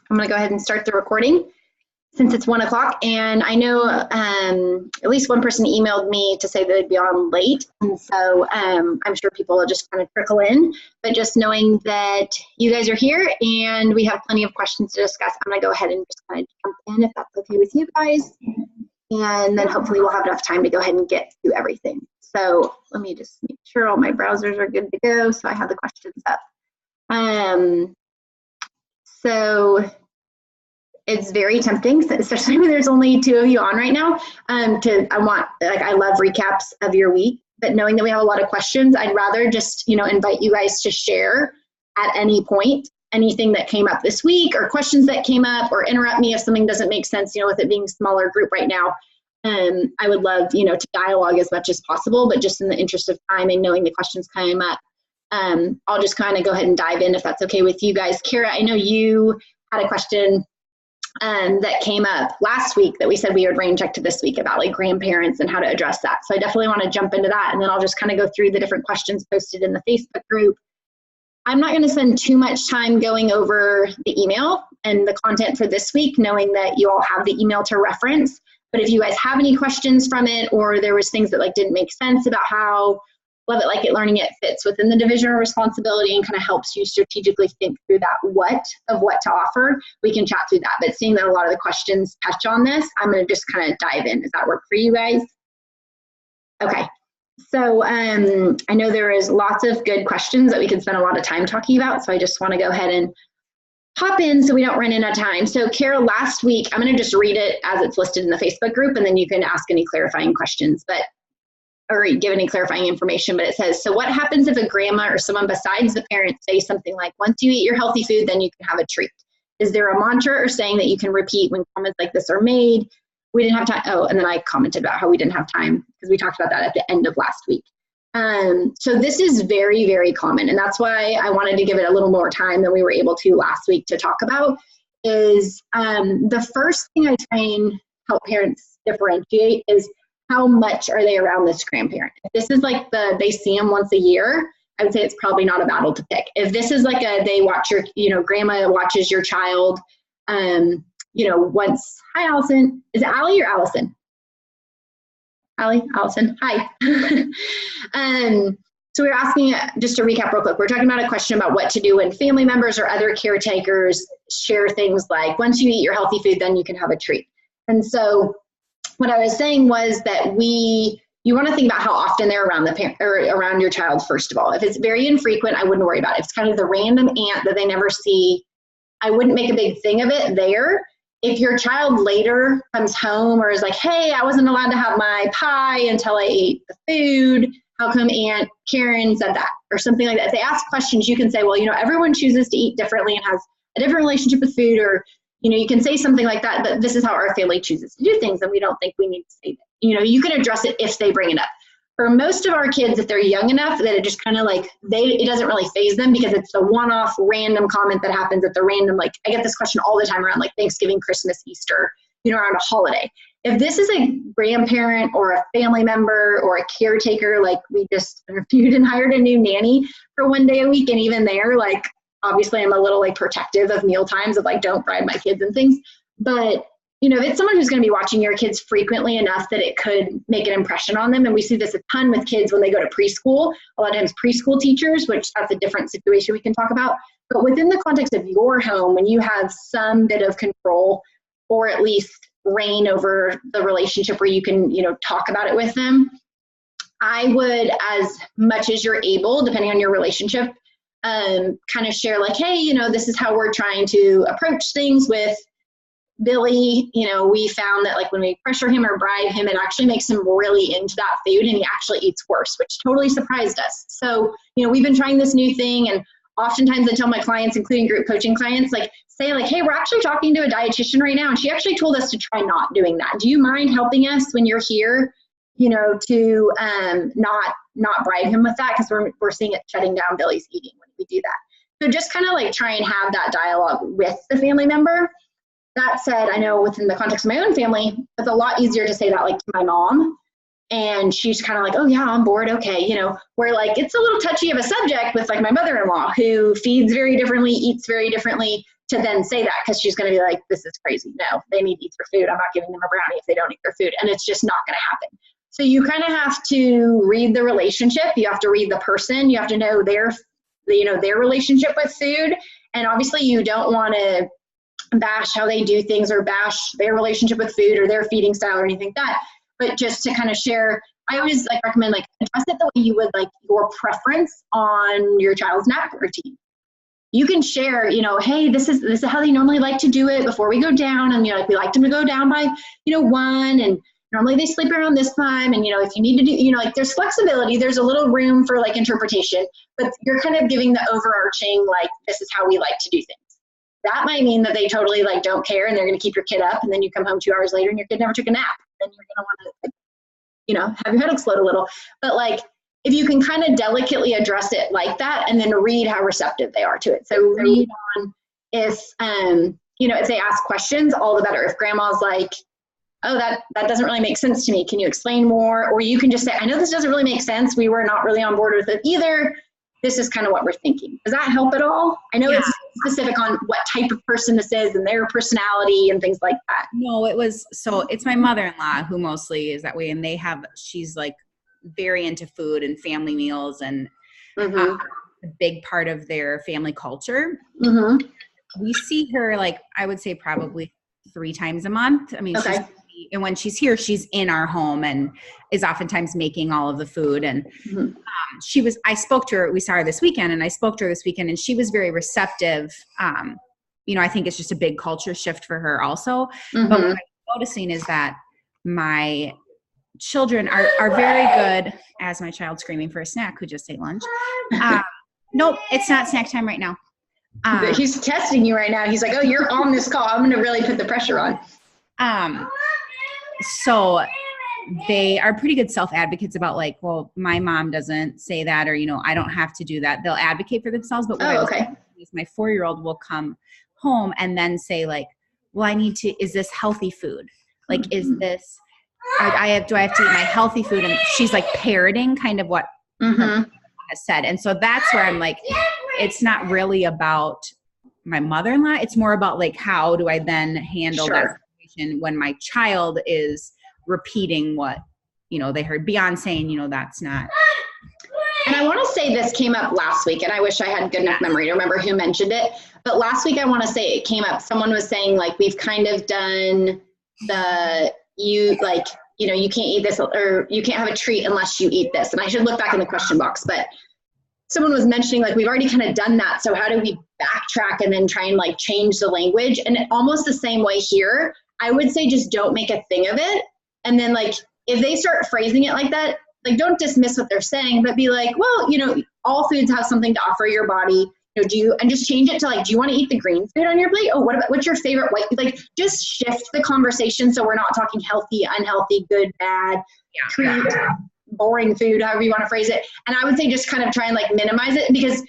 I'm going to go ahead and start the recording since it's 1 o'clock. And I know at least one person emailed me to say that they'd be on late. And so I'm sure people will just kind of trickle in. But just knowing that you guys are here and we have plenty of questions to discuss, I'm going to go ahead and just kind of jump in if that's okay with you guys. And then hopefully we'll have enough time to go ahead and get to everything. So let me just make sure all my browsers are good to go so I have the questions up. So it's very tempting, especially when there's only 2 of you on right now. I love recaps of your week, but knowing that we have a lot of questions, I'd rather just, invite you guys to share at any point, anything that came up this week or questions that came up, or interrupt me if something doesn't make sense, with it being a smaller group right now. I would love, to dialogue as much as possible, but just in the interest of time and knowing the questions came up, I'll just kind of go ahead and dive in if that's okay with you guys. Kara, I know you had a question that came up last week that we said we would rain check to this week about like grandparents and how to address that. So I definitely want to jump into that, and then I'll just kind of go through the different questions posted in the Facebook group. I'm not going to spend too much time going over the email and the content for this week, knowing that you all have the email to reference. But if you guys have any questions from it, or there was things that like didn't make sense about how Love It, Like It, Learning It fits within the division of responsibility and kind of helps you strategically think through that what to offer, we can chat through that. But seeing that a lot of the questions touch on this, I'm going to just kind of dive in. Does that work for you guys? Okay. So I know there is lots of good questions that we could spend a lot of time talking about. So I just want to go ahead and hop in so we don't run out of time. So Kara, last week, I'm going to just read it as it's listed in the Facebook group, and then you can ask any clarifying questions, or give any clarifying information. But it says, so what happens if a grandma or someone besides the parent say something like, once you eat your healthy food, then you can have a treat? Is there a mantra or saying that you can repeat when comments like this are made? We didn't have time. Oh, and then I commented about how we didn't have time because we talked about that at the end of last week. So this is very, very common. And that's why I wanted to give it a little more time than we were able to last week to talk about is the first thing I try and help parents differentiate is how much are they around this grandparent. If this is like they see them once a year, I would say it's probably not a battle to pick. If this is like they watch your, grandma watches your child, once, hi, Allison. Is it Allie or Allison? Allie, Allison, hi. So we're asking, just to recap real quick, we're talking about a question about what to do when family members or other caretakers share things like, once you eat your healthy food, then you can have a treat. And so what I was saying was that you want to think about how often they're around the parent or around your child, first of all. If it's very infrequent, I wouldn't worry about it. If it's kind of the random aunt that they never see, I wouldn't make a big thing of it there. If your child later comes home or is like, hey, I wasn't allowed to have my pie until I ate the food, how come Aunt Karen said that? Or something like that. If they ask questions, you can say, well, everyone chooses to eat differently and has a different relationship with food, or, you can say something like that, but this is how our family chooses to do things, and we don't think we need to say that. You can address it if they bring it up. For most of our kids, if they're young enough that it just kind of like, it doesn't really faze them because it's a one-off random comment that happens at the random, like I get this question all the time around like Thanksgiving, Christmas, Easter, around a holiday. If this is a grandparent or a family member or a caretaker, like we just interviewed and hired a new nanny for 1 day a week, and even there, like obviously I'm a little like protective of meal times of like, don't bribe my kids and things. But if it's someone who's going to be watching your kids frequently enough that it could make an impression on them, and we see this a ton with kids when they go to preschool, a lot of times preschool teachers, which that's a different situation we can talk about. But within the context of your home, when you have some bit of control or at least reign over the relationship where you can, talk about it with them, I would, as much as you're able, depending on your relationship, kind of share like, hey, this is how we're trying to approach things with Billy. We found that like when we pressure him or bribe him, it actually makes him really into that food and he actually eats worse, which totally surprised us. So, we've been trying this new thing, and oftentimes I tell my clients, including group coaching clients, like say like, hey, we're actually talking to a dietitian right now, and she actually told us to try not doing that. Do you mind helping us when you're here, to not bribe him with that? Because we're seeing it shutting down Billy's eating when we do that. So just kind of like try and have that dialogue with the family member. That said, I know within the context of my own family, it's a lot easier to say that like to my mom. And she's kind of like, oh yeah, I'm bored. Okay. Where like, it's a little touchy of a subject with like my mother-in-law who feeds very differently, eats very differently. to then say that, because she's going to be like, this is crazy. No, they need to eat their food. I'm not giving them a brownie if they don't eat their food. And it's just not going to happen. So you kind of have to read the relationship. You have to read the person. You have to know their relationship with food. And obviously you don't want to bash how they do things or bash their relationship with food or their feeding style or anything like that. But just to kind of share, I always recommend address it the way you would your preference on your child's nap routine. You can share, hey, this is how they normally like to do it before we go down. And we like them to go down by, 1, and normally they sleep around this time. And, if you need to do, there's flexibility, there's a little room for interpretation, but you're kind of giving the overarching, this is how we like to do things. That might mean that they totally don't care and they're going to keep your kid up, and then you come home 2 hours later and your kid never took a nap. Then you're going to want to, have your head explode a little. But if you can kind of delicately address it like that, and then read how receptive they are to it. So read on if, if they ask questions, all the better. If grandma's like, oh, that doesn't really make sense to me, can you explain more? Or you can just say, I know this doesn't really make sense. We were not really on board with it either. This is kind of what we're thinking. Does that help at all? I know it's specific on what type of person this is and their personality and things like that. No, it's my mother-in-law who mostly is that way. And she's very into food and family meals and a big part of their family culture. Mm-hmm. We see her I would say probably 3 times a month. I mean, okay. And when she's here, she's in our home and is oftentimes making all of the food. And I spoke to her, we saw her this weekend, and I spoke to her this weekend, and she was very receptive. I think it's just a big culture shift for her also. Mm-hmm. But what I'm noticing is that my children are very good, as my child screaming for a snack who just ate lunch. Nope, it's not snack time right now. He's testing you right now. He's like, oh, you're on this call. I'm going to really put the pressure on. So they are pretty good self-advocates about well, my mom doesn't say that, or, I don't have to do that. They'll advocate for themselves. But what is my 4-year-old will come home and then say well, is this healthy food? Is this, do I have to eat my healthy food? And she's parroting kind of what her has said. And so that's where I'm it's not really about my mother-in-law. It's more about how do I then handle that situation when my child is repeating what, they heard beyond saying, that's not. And I want to say this came up last week, and I wish I had good enough memory to remember who mentioned it. But last week, I want to say it came up. Someone was saying we've kind of done you can't eat this, or you can't have a treat unless you eat this. And I should look back in the question box, but someone was mentioning we've already kind of done that. So how do we backtrack and then try and change the language? And almost the same way here, I would say just don't make a thing of it. And then if they start phrasing it like that, don't dismiss what they're saying, but be well, all foods have something to offer your body. And just change it to do you want to eat the green food on your plate? Oh, what's your favorite white? Just shift the conversation so we're not talking healthy, unhealthy, good, bad, treat, boring food, however you want to phrase it. And I would say just kind of try and minimize it, because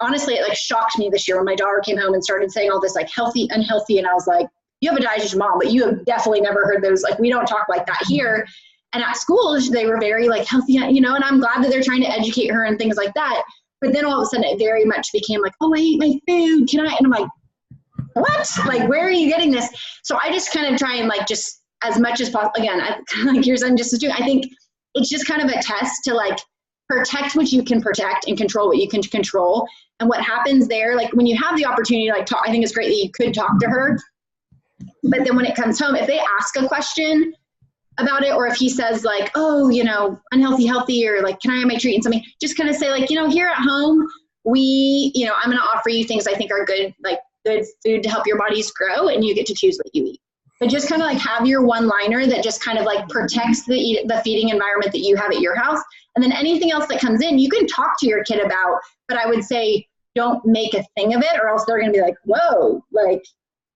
honestly, it shocked me this year when my daughter came home and started saying all this healthy, unhealthy, and I was like, you have a dietitian mom, but you have definitely never heard those. We don't talk like that here. And at school, they were very healthy, and I'm glad that they're trying to educate her and things like that. But then all of a sudden it very much became oh, I ate my food, can I? And I'm like, what? Where are you getting this? So I just kind of try and just as much as possible, again, your son just was doing, I think it's just kind of a test to protect what you can protect and control what you can control. And what happens there, when you have the opportunity to talk, I think it's great that you could talk to her. But then when it comes home, if they ask a question about it, or if he says oh, unhealthy, healthy, or can I have my treat and something, just kind of say here at home, we, I'm going to offer you things I think are good, good food to help your bodies grow, and you get to choose what you eat. But just kind of have your one-liner that just kind of protects the feeding environment that you have at your house. And then anything else that comes in, you can talk to your kid about, but I would say don't make a thing of it, or else they're going to be whoa,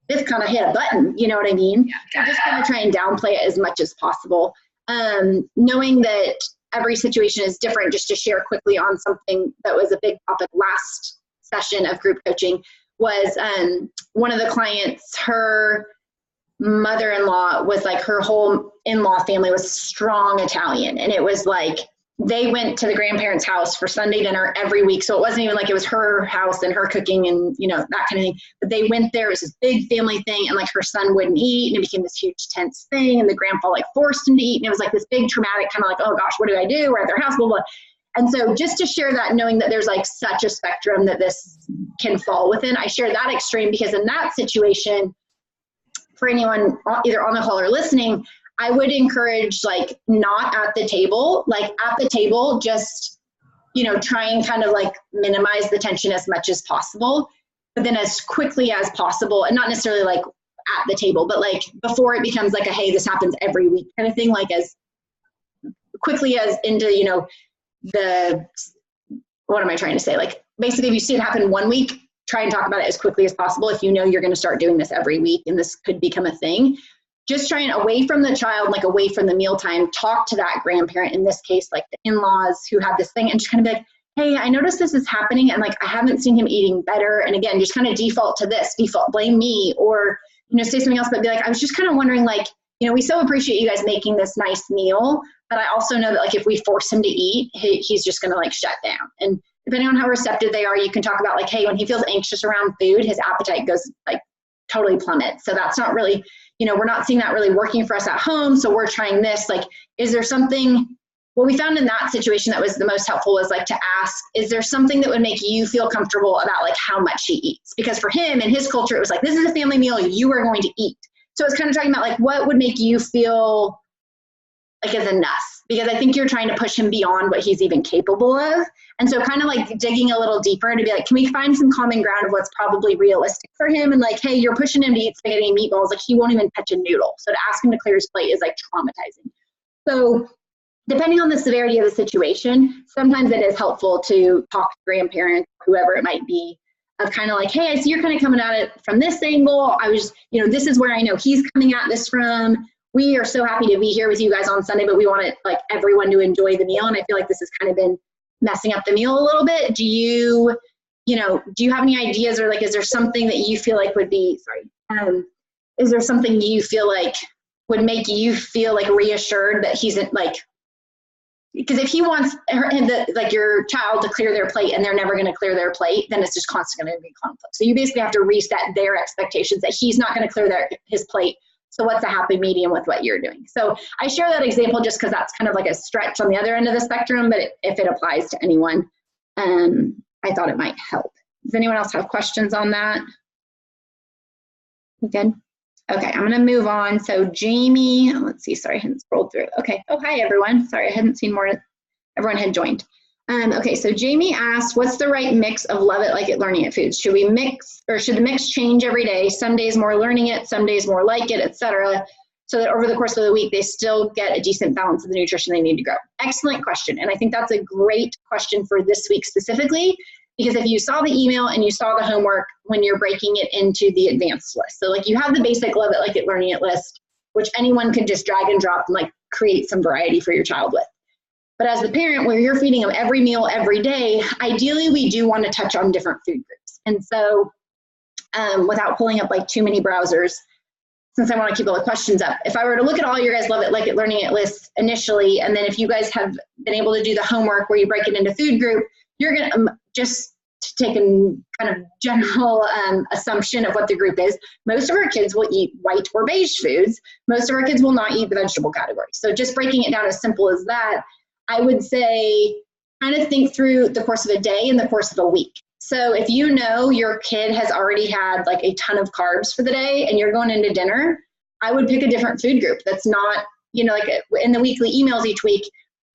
this kind of hit a button, you know what I mean? So just kind of try and downplay it as much as possible. Knowing that every situation is different, just to share quickly on something that was a big topic last session of group coaching was one of the clients, her mother-in-law was her whole in-law family was strong Italian. And it was they went to the grandparents' house for Sunday dinner every week. So it wasn't even like it was her house and her cooking and, you know, that kind of thing. But they went there. It was this big family thing. And like her son wouldn't eat. And it became this huge tense thing. And the grandpa like forced him to eat. And it was like this big traumatic kind of like, oh gosh, what do I do? We're at their house, blah, blah. And so just to share that, knowing that there's like such a spectrum that this can fall within, I share that extreme because in that situation, for anyone either on the call or listening, I would encourage like not at the table, like at the table, just, you know, try and kind of like minimize the tension as much as possible, but then as quickly as possible, and not necessarily like at the table, but like before it becomes like a, hey, this happens every week kind of thing, like as quickly as into, you know, what am I trying to say? Like basically if you see it happen 1 week, try and talk about it as quickly as possible. If you know you're going to start doing this every week and this could become a thing, just try and away from the child, like away from the mealtime, talk to that grandparent, in this case, like the in-laws who have this thing, and just kind of be like, hey, I noticed this is happening and like I haven't seen him eating better. And again, just kind of default to this, blame me, or, you know, say something else, but be like, I was just kind of wondering, like, you know, we so appreciate you guys making this nice meal, but I also know that like if we force him to eat, he's just going to like shut down. And depending on how receptive they are, you can talk about like, hey, when he feels anxious around food, his appetite goes like totally plummet. So that's not really, you know, we're not seeing that really working for us at home. So we're trying this, like, is there something, what we found in that situation that was the most helpful was like to ask, is there something that would make you feel comfortable about like how much he eats? Because for him and his culture, it was like, this is a family meal, you are going to eat. So it's kind of talking about like, what would make you feel like is enough? Because I think you're trying to push him beyond what he's even capable of. And so kind of like digging a little deeper to be like, can we find some common ground of what's probably realistic for him? And like, hey, you're pushing him to eat spaghetti and meatballs. Like he won't even touch a noodle. So to ask him to clear his plate is like traumatizing. So depending on the severity of the situation, sometimes it is helpful to talk to grandparents, whoever it might be, of kind of like, hey, I see you're kind of coming at it from this angle. I was, you know, this is where I know he's coming at this from. We are so happy to be here with you guys on Sunday, but we want like everyone to enjoy the meal. And I feel like this has kind of been messing up the meal a little bit. Do you have any ideas, or like, is there something that you feel like would be, is there something you feel like would make you feel like reassured that he's like, because if he wants like your child to clear their plate and they're never going to clear their plate, then it's just constantly going to be conflict. So you basically have to reset their expectations that he's not going to clear his plate. So what's a happy medium with what you're doing? So I share that example just because that's kind of like a stretch on the other end of the spectrum, but if it applies to anyone, I thought it might help. Does anyone else have questions on that? You good? Okay, I'm gonna move on. So Jamie, let's see, sorry, I hadn't scrolled through. Okay, oh, hi everyone. Sorry, I hadn't seen more, everyone had joined. Okay, so Jamie asked, what's the right mix of love it, like it, learning it foods? Should we mix, or should the mix change every day? Some days more learning it, some days more like it, etc., so that over the course of the week, they still get a decent balance of the nutrition they need to grow? Excellent question. And I think that's a great question for this week specifically, because if you saw the email and you saw the homework when you're breaking it into the advanced list. So like you have the basic love it, like it, learning it list, which anyone can just drag and drop and like create some variety for your child with. But as the parent, where you're feeding them every meal every day, ideally we do want to touch on different food groups. And so without pulling up like too many browsers, since I want to keep all the questions up, if I were to look at all your guys love it, like it, learning it lists initially, and then if you guys have been able to do the homework where you break it into food group, you're going to just take a kind of general assumption of what the group is. Most of our kids will eat white or beige foods. Most of our kids will not eat the vegetable category. So just breaking it down as simple as that, I would say kind of think through the course of a day and the course of a week. So if you know your kid has already had like a ton of carbs for the day and you're going into dinner, I would pick a different food group that's not, you know, like in the weekly emails each week,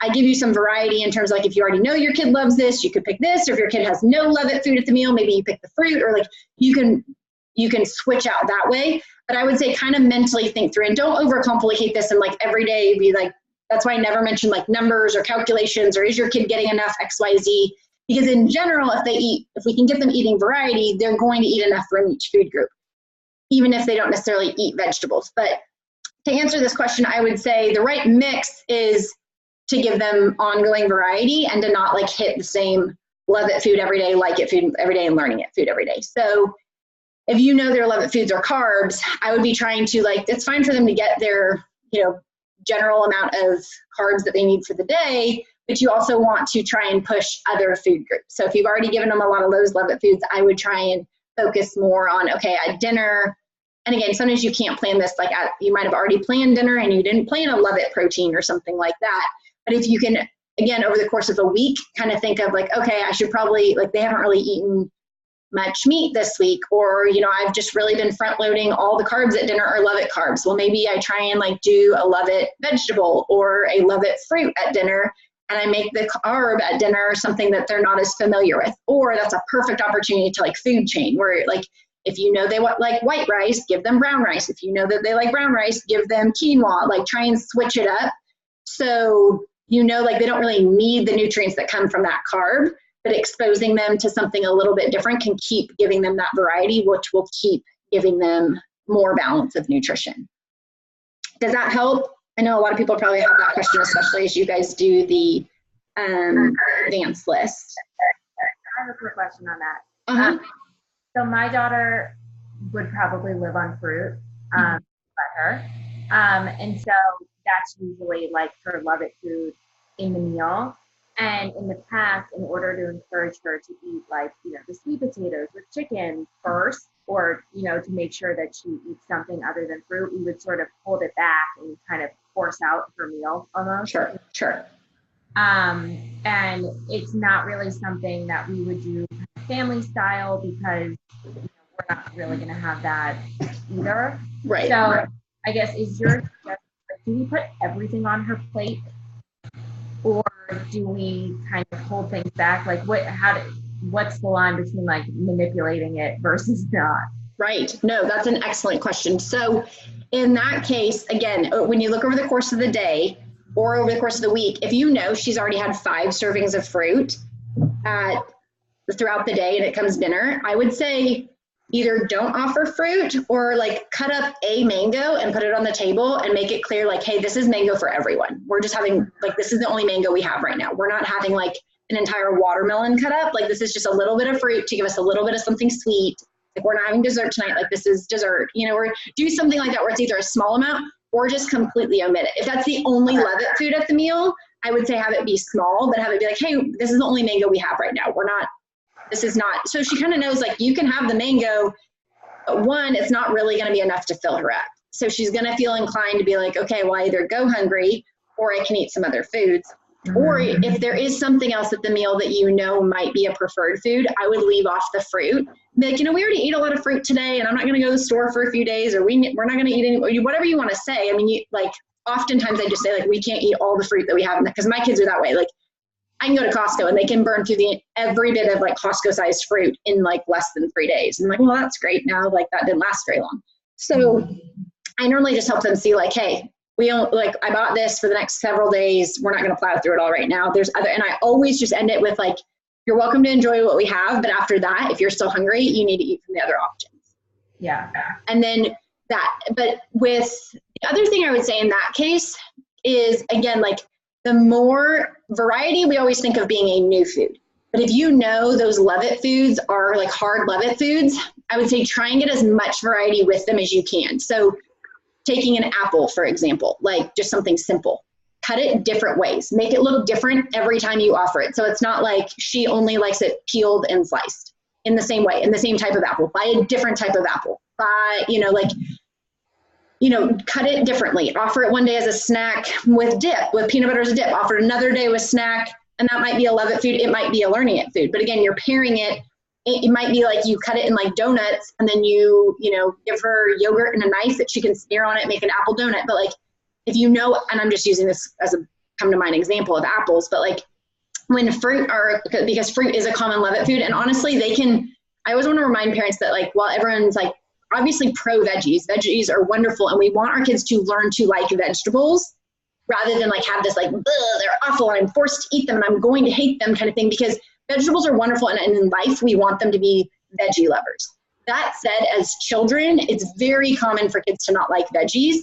I give you some variety in terms of like, if you already know your kid loves this, you could pick this, or if your kid has no love it food at the meal, maybe you pick the fruit, or like you can switch out that way. But I would say kind of mentally think through, and don't overcomplicate this and like every day be like, that's why I never mention like numbers or calculations, or is your kid getting enough XYZ? Because in general, if we can get them eating variety, they're going to eat enough from each food group, even if they don't necessarily eat vegetables. But to answer this question, I would say the right mix is to give them ongoing variety and to not like hit the same love it food every day, like it food every day, and learning it food every day. So if you know their love it foods are carbs, I would be trying to like, it's fine for them to get their, you know, general amount of carbs that they need for the day, but you also want to try and push other food groups. So if you've already given them a lot of those Love It foods, I would try and focus more on, okay, at dinner. And again, sometimes you can't plan this, like you might have already planned dinner and you didn't plan a Love It protein or something like that. But if you can, again, over the course of a week, kind of think of like, okay, I should probably, like, they haven't really eaten much meat this week, or, you know, I've just really been front loading all the carbs at dinner or Love It carbs. Well, maybe I try and like do a Love It vegetable or a Love It fruit at dinner, and I make the carb at dinner something that they're not as familiar with. Or that's a perfect opportunity to like food chain, where like, if you know they want like white rice, give them brown rice. If you know that they like brown rice, give them quinoa. Like, try and switch it up. So, you know, like they don't really need the nutrients that come from that carb, but exposing them to something a little bit different can keep giving them that variety, which will keep giving them more balance of nutrition. Does that help? I know a lot of people probably have that question, especially as you guys do the advanced list. I have a quick question on that. So my daughter would probably live on fruit, let her. And so that's usually like her Love It food in the meal. And in the past, in order to encourage her to eat like, you know, the sweet potatoes with chicken first, or, you know, to make sure that she eats something other than fruit, we would sort of hold it back and kind of force out her meal almost. Sure. And it's not really something that we would do family style, because, you know, we're not really going to have that either. Right. So I guess do we put everything on her plate, or do we kind of hold things back? Like what's the line between like manipulating it versus not? Right. No, that's an excellent question. So in that case, again, when you look over the course of the day or over the course of the week, if you know she's already had 5 servings of fruit throughout the day and it comes dinner, I would say either don't offer fruit, or like cut up a mango and put it on the table and make it clear, like, hey, this is mango for everyone. We're just having, like, this is the only mango we have right now. We're not having like an entire watermelon cut up. Like, this is just a little bit of fruit to give us a little bit of something sweet. Like, we're not having dessert tonight. Like, this is dessert, you know, or do something like that where it's either a small amount or just completely omit it. If that's the only Love It food at the meal, I would say have it be small, but have it be like, hey, this is the only mango we have right now. This is not, so she kind of knows, like, you can have the mango, but one, it's not really going to be enough to fill her up. So she's going to feel inclined to be like, okay, well, I either go hungry or I can eat some other foods. Or if there is something else at the meal that you know might be a preferred food, I would leave off the fruit. Be like, you know, we already ate a lot of fruit today, and I'm not going to go to the store for a few days, or we're not going to eat any, whatever you want to say. I mean, oftentimes I just say, like, we can't eat all the fruit that we have, because my kids are that way. Like, I can go to Costco and they can burn through every bit of like Costco sized fruit in like less than 3 days. I'm like, well, that's great. Now, like, that didn't last very long. So I normally just help them see, like, hey, I bought this for the next several days. We're not going to plow through it all right now. And I always just end it with like, you're welcome to enjoy what we have, but after that, if you're still hungry, you need to eat from the other options. Yeah. And then but with the other thing I would say in that case is, again, like, the more variety, we always think of being a new food. But if you know those Love It foods are like hard Love It foods, I would say try and get as much variety with them as you can. So taking an apple, for example, like just something simple, cut it different ways, make it look different every time you offer it. So it's not like she only likes it peeled and sliced in the same way, in the same type of apple. Buy a different type of apple. Cut it differently. Offer it one day as a snack with dip, with peanut butter as a dip. Offer it another day with snack, and that might be a Love It food. It might be a Learning It food. But again, you're pairing it. It might be like you cut it in like donuts, and then you give her yogurt and a knife that she can smear on it, make an apple donut. But like, if you know, and I'm just using this as a come to mind example of apples, but like when because fruit is a common Love It food, and honestly, I always want to remind parents that, like, while everyone's like obviously pro veggies are wonderful, and we want our kids to learn to like vegetables rather than like have this like, they're awful and I'm forced to eat them and I'm going to hate them kind of thing, because vegetables are wonderful, and in life we want them to be veggie lovers. That said, as children, it's very common for kids to not like veggies,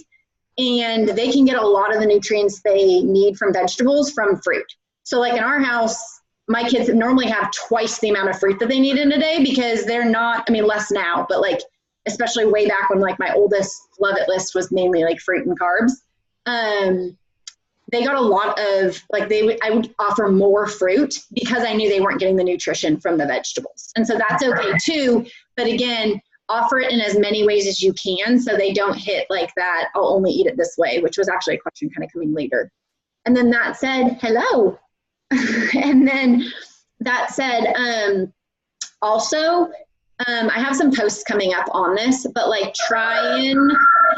and they can get a lot of the nutrients they need from vegetables from fruit. So like in our house, my kids normally have twice the amount of fruit that they need in a day, because they're not, I mean, less now, but like, especially way back when like my oldest Love It list was mainly like fruit and carbs. they got a lot of, like, I would offer more fruit because I knew they weren't getting the nutrition from the vegetables. And so that's okay too. But again, offer it in as many ways as you can so they don't hit like that, I'll only eat it this way, which was actually a question kind of coming later. And then that said, hello. And then that said, also, I have some posts coming up on this, but like try and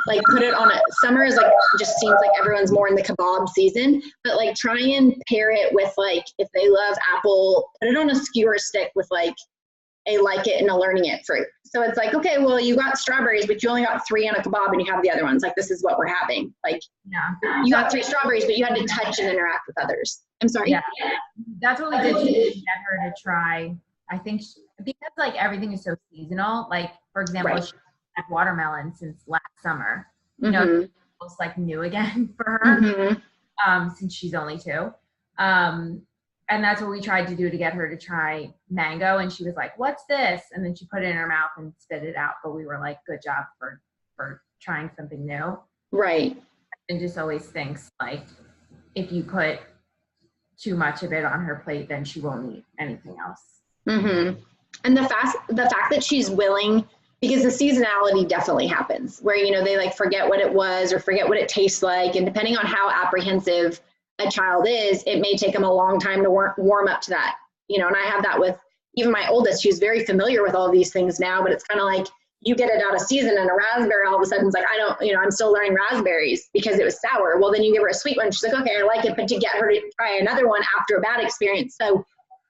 like put it on summer is like, just seems like everyone's more in the kebab season, but like try and pair it with like, if they love apple, put it on a skewer stick with like a like it and a learning it fruit. So it's like, okay, well, you got strawberries, but you only got 3 on a kebab and you have the other ones. Like, this is what we're having. Like, you got 3 strawberries, but you had to touch and interact with others. I'm sorry. Yeah, that's what we did to get her to try. I think because like everything is so seasonal, like for example, she had watermelon since last summer, you know, it's like new again for her, since she's only 2. And that's what we tried to do to get her to try mango. And she was like, what's this? And then she put it in her mouth and spit it out. But we were like, good job for trying something new. Right. And just always thinks like, if you put too much of it on her plate, then she won't eat anything else. And the fact that she's willing, because the seasonality definitely happens where, you know, they like forget what it was or forget what it tastes like. And depending on how apprehensive a child is, it may take them a long time to warm up to that, you know. And I have that with even my oldest, who's very familiar with all these things now, but it's kind of like you get it out of season and a raspberry all of a sudden is like, I don't, you know, I'm still learning raspberries because it was sour. Well, then you give her a sweet one. She's like, okay, I like it, but to get her to try another one after a bad experience. So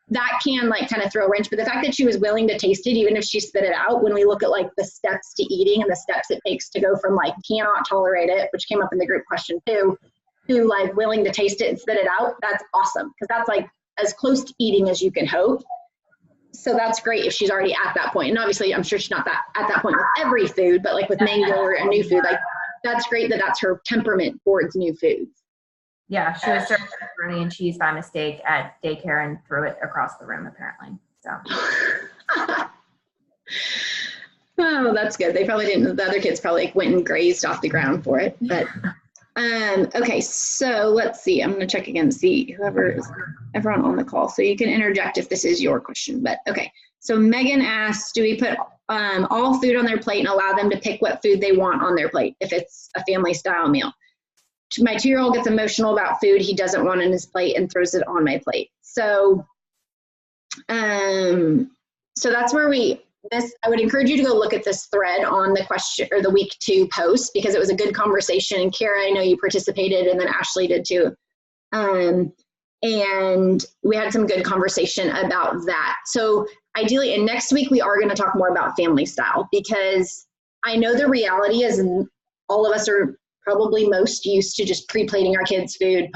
that can like kind of throw a wrench, but the fact that she was willing to taste it, even if she spit it out, when we look at like the steps to eating and the steps it takes to go from like cannot tolerate it, which came up in the group question too, to like willing to taste it and spit it out, that's awesome. Because that's like as close to eating as you can hope. So that's great if she's already at that point. And obviously I'm sure she's not at that point with every food, but like with mango or a new food, like that's great that that's her temperament towards new foods. Yeah, she was serving macaroni and cheese by mistake at daycare and threw it across the room apparently. So. Oh, that's good. They probably didn't, the other kids probably like went and grazed off the ground for it, but okay, so let's see. I'm going to check again to see everyone on the call. So you can interject if this is your question, but okay. So Megan asks, do we put all food on their plate and allow them to pick what food they want on their plate if it's a family style meal? My 2-year-old gets emotional about food he doesn't want on his plate and throws it on my plate. So, so that's where I would encourage you to go look at this thread on the question or the week 2 post, because it was a good conversation. And Kara, I know you participated, and then Ashley did too. And we had some good conversation about that. So ideally, and next week we are going to talk more about family style, because I know the reality is all of us are probably most used to just pre-plating our kids' food,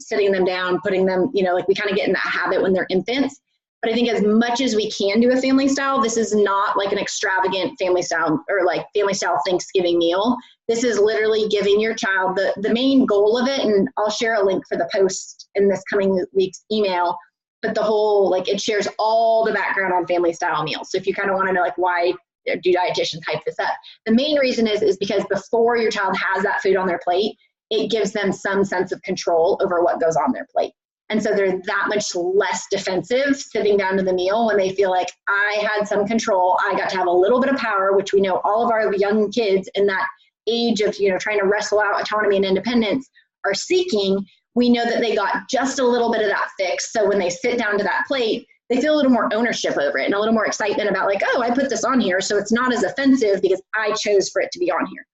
sitting them down, putting them, you know, like we kind of get in that habit when they're infants. But I think as much as we can do a family style, this is not like an extravagant family style or like family style Thanksgiving meal. This is literally giving your child the main goal of it. And I'll share a link for the post in this coming week's email, but the whole, like it shares all the background on family style meals. So if you kind of want to know like why do dietitians hype this up, the main reason is because before your child has that food on their plate, it gives them some sense of control over what goes on their plate. And so they're that much less defensive sitting down to the meal when they feel like I had some control. I got to have a little bit of power, which we know all of our young kids in that age of, you know, trying to wrestle out autonomy and independence are seeking. We know that they got just a little bit of that fix. So when they sit down to that plate, they feel a little more ownership over it and a little more excitement about like, oh, I put this on here, so it's not as offensive because I chose for it to be on here.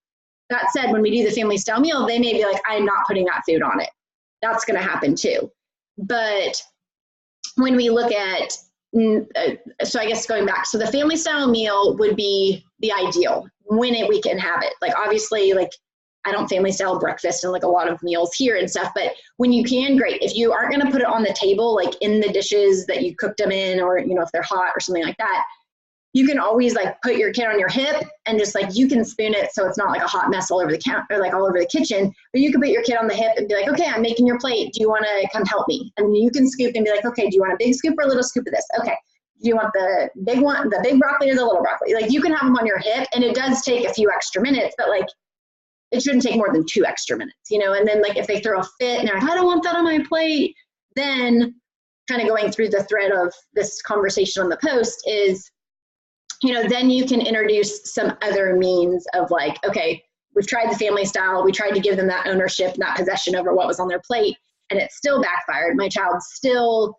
That said, when we do the family style meal, they may be like, I'm not putting that food on it. That's going to happen too. But when we look at, so I guess going back, so the family style meal would be the ideal when we can have it. Like obviously, like I don't family style breakfast and like a lot of meals here and stuff, but when you can, great. If you aren't going to put it on the table, like in the dishes that you cooked them in, or, you know, if they're hot or something like that, you can always like put your kid on your hip and just like, you can spoon it so it's not like a hot mess all over the counter, or like all over the kitchen, but you can put your kid on the hip and be like, okay, I'm making your plate. Do you want to come help me? And you can scoop and be like, okay, do you want a big scoop or a little scoop of this? Okay. Do you want the big one, the big broccoli or the little broccoli? Like you can have them on your hip, and it does take a few extra minutes, but like it shouldn't take more than 2 extra minutes, and then like if they throw a fit and they're like, I don't want that on my plate, then kind of going through the thread of this conversation on the post is, then you can introduce some other means of like, okay, we've tried the family style, we tried to give them that ownership and that possession over what was on their plate, and it still backfired. My child's still,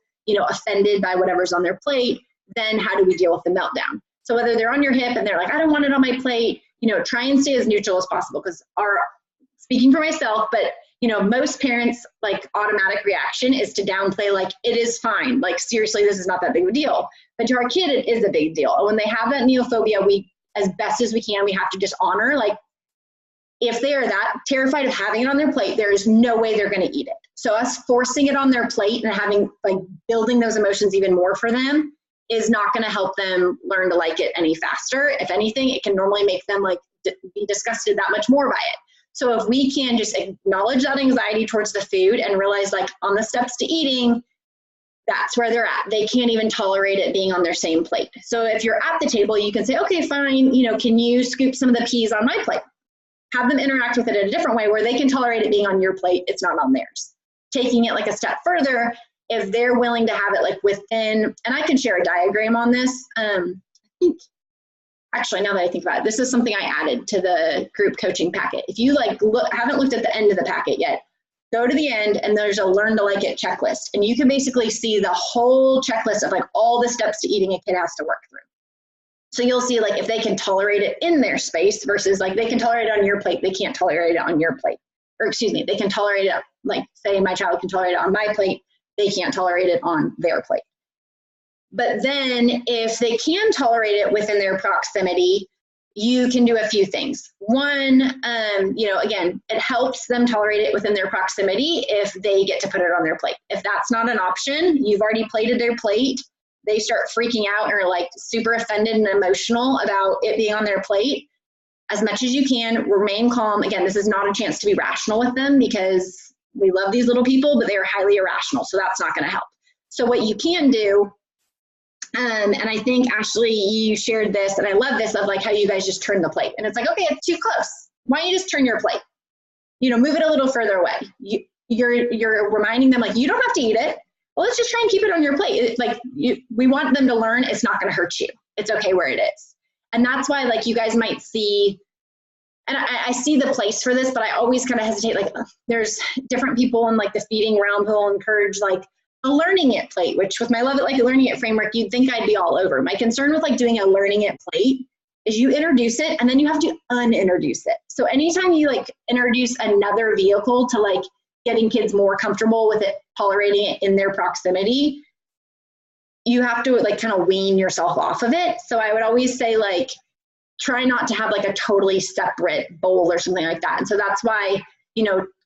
offended by whatever's on their plate. Then how do we deal with the meltdown? So whether they're on your hip and they're like, I don't want it on my plate, try and stay as neutral as possible, because speaking for myself, but most parents like automatic reaction is to downplay, like, it is fine. Like, seriously, this is not that big of a deal. But to our kid, it is a big deal. When they have that neophobia, we, as best as we can, we have to just honor, like, if they are that terrified of having it on their plate, there is no way they're going to eat it. So us forcing it on their plate and having, like, building those emotions even more for them is not going to help them learn to like it any faster. If anything, it can normally make them like be disgusted that much more by it. So if we can just acknowledge that anxiety towards the food and realize, like, on the steps to eating, that's where they're at. They can't even tolerate it being on their same plate. So if you're at the table, you can say, okay, fine, can you scoop some of the peas on my plate? Have them interact with it in a different way where they can tolerate it being on your plate, it's not on theirs. Taking it like a step further, if they're willing to have it like within, and I can share a diagram on this. I think, actually, now that I think about it, this is something I added to the group coaching packet. If you haven't looked at the end of the packet yet, go to the end and there's a learn to like it checklist. And you can basically see the whole checklist of like all the steps to eating a kid has to work through. So you'll see like if they can tolerate it in their space versus like they can tolerate it on your plate, they can't tolerate it on your plate. Or excuse me, they can tolerate it, like say my child can tolerate it on my plate, they can't tolerate it on their plate. But then if they can tolerate it within their proximity, you can do a few things. One, again, it helps them tolerate it within their proximity if they get to put it on their plate. If that's not an option, you've already plated their plate, they start freaking out and are like super offended and emotional about it being on their plate. As much as you can, remain calm. Again, this is not a chance to be rational with them because we love these little people, but they are highly irrational, so that's not going to help. So what you can do, and I think, Ashley, you shared this, and I love this, of like how you guys just turn the plate. And it's like, okay, it's too close. Why don't you just turn your plate? Move it a little further away. You're reminding them, like, you don't have to eat it. Well, let's just try and keep it on your plate. We want them to learn it's not going to hurt you. It's okay where it is. And that's why, like, you guys might see, and I see the place for this, but I always kind of hesitate. Like, there's different people in like the feeding realm who will encourage like a learning it plate, which with my Love It Like a Learning It framework, you'd think I'd be all over. My concern with like doing a learning it plate is you introduce it and then you have to unintroduce it. So anytime you like introduce another vehicle to like getting kids more comfortable with it, tolerating it in their proximity, you have to like kind of wean yourself off of it. So I would always say, like, try not to have like a totally separate bowl or something like that. And so that's why,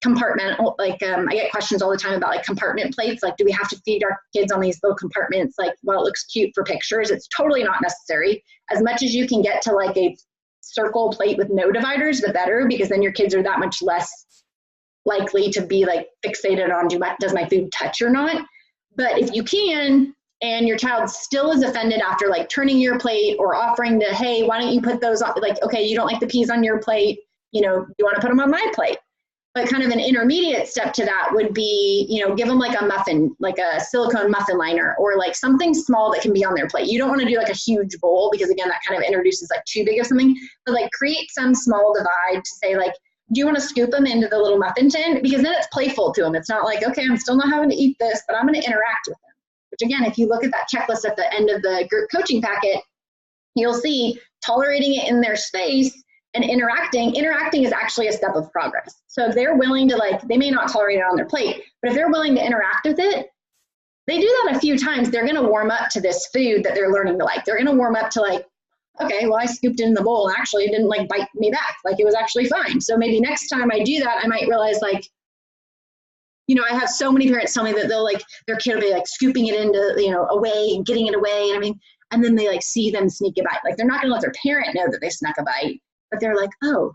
compartment, like I get questions all the time about like compartment plates. Like, do we have to feed our kids on these little compartments? Like, well, it looks cute for pictures. It's totally not necessary. As much as you can get to like a circle plate with no dividers, the better, because then your kids are that much less likely to be like fixated on does my food touch or not. But if you can, and your child still is offended after like turning your plate or offering to, hey, why don't you put those on, like, okay, you don't like the peas on your plate, you want to put them on my plate. But kind of an intermediate step to that would be, give them like a muffin, like a silicone muffin liner, or like something small that can be on their plate. You don't want to do like a huge bowl, because again, that kind of introduces like too big of something, but like create some small divide to say, like, do you want to scoop them into the little muffin tin? Because then it's playful to them. It's not like, okay, I'm still not having to eat this, but I'm going to interact with them. Which again, if you look at that checklist at the end of the group coaching packet, you'll see tolerating it in their space and interacting is actually a step of progress. So if they're willing to, like, they may not tolerate it on their plate, but if they're willing to interact with it, they do that a few times, they're going to warm up to this food that they're learning to like. They're going to warm up to like, okay, well, I scooped it in the bowl and actually it didn't like bite me back. Like, it was actually fine. So maybe next time I do that, I might realize, like, I have so many parents tell me that they'll like, their kid will be like scooping it into, away and getting it away. And then they like see them sneak a bite. Like, they're not going to let their parent know that they snuck a bite, but they're like, oh,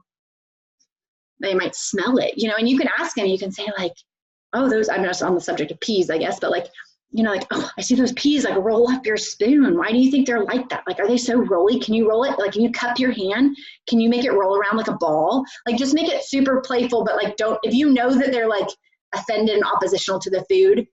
they might smell it, and you can ask them, you can say like, oh, those, I'm just on the subject of peas, I guess, but like, like, oh, I see those peas, like roll up your spoon. Why do you think they're like that? Like, are they so rolly? Can you roll it? Like, can you cup your hand? Can you make it roll around like a ball? Like, just make it super playful, but like, if you know that they're like offended and oppositional to the food,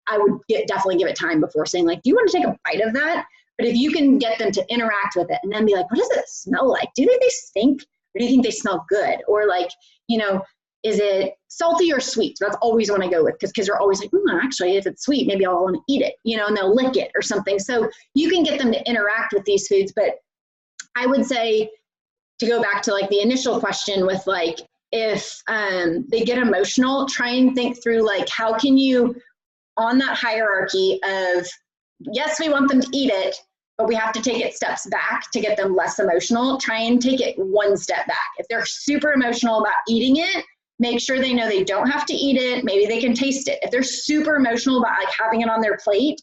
I would definitely give it time before saying like, do you want to take a bite of that? But if you can get them to interact with it and then be like, what does it smell like? Do you think they stink? Or do you think they smell good? Or like, is it salty or sweet? So that's always what I go with, because kids are always like, actually, if it's sweet, maybe I'll want to eat it, and they'll lick it or something. So you can get them to interact with these foods. But I would say, to go back to like the initial question with like, if they get emotional, try and think through like, how can you, on that hierarchy of, yes, we want them to eat it, but we have to take it steps back to get them less emotional. Try and take it one step back. If they're super emotional about eating it, make sure they know they don't have to eat it. Maybe they can taste it. If they're super emotional about like having it on their plate,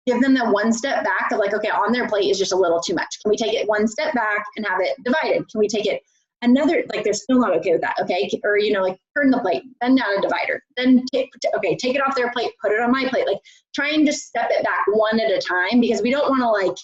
give them the one step back of like, okay, on their plate is just a little too much. Can we take it one step back and have it divided? Can we take it another, like they're still not okay with that, okay? Or, like turn the plate, then down a divider, then take it off their plate, put it on my plate. Like try and just step it back one at a time, because we don't want to like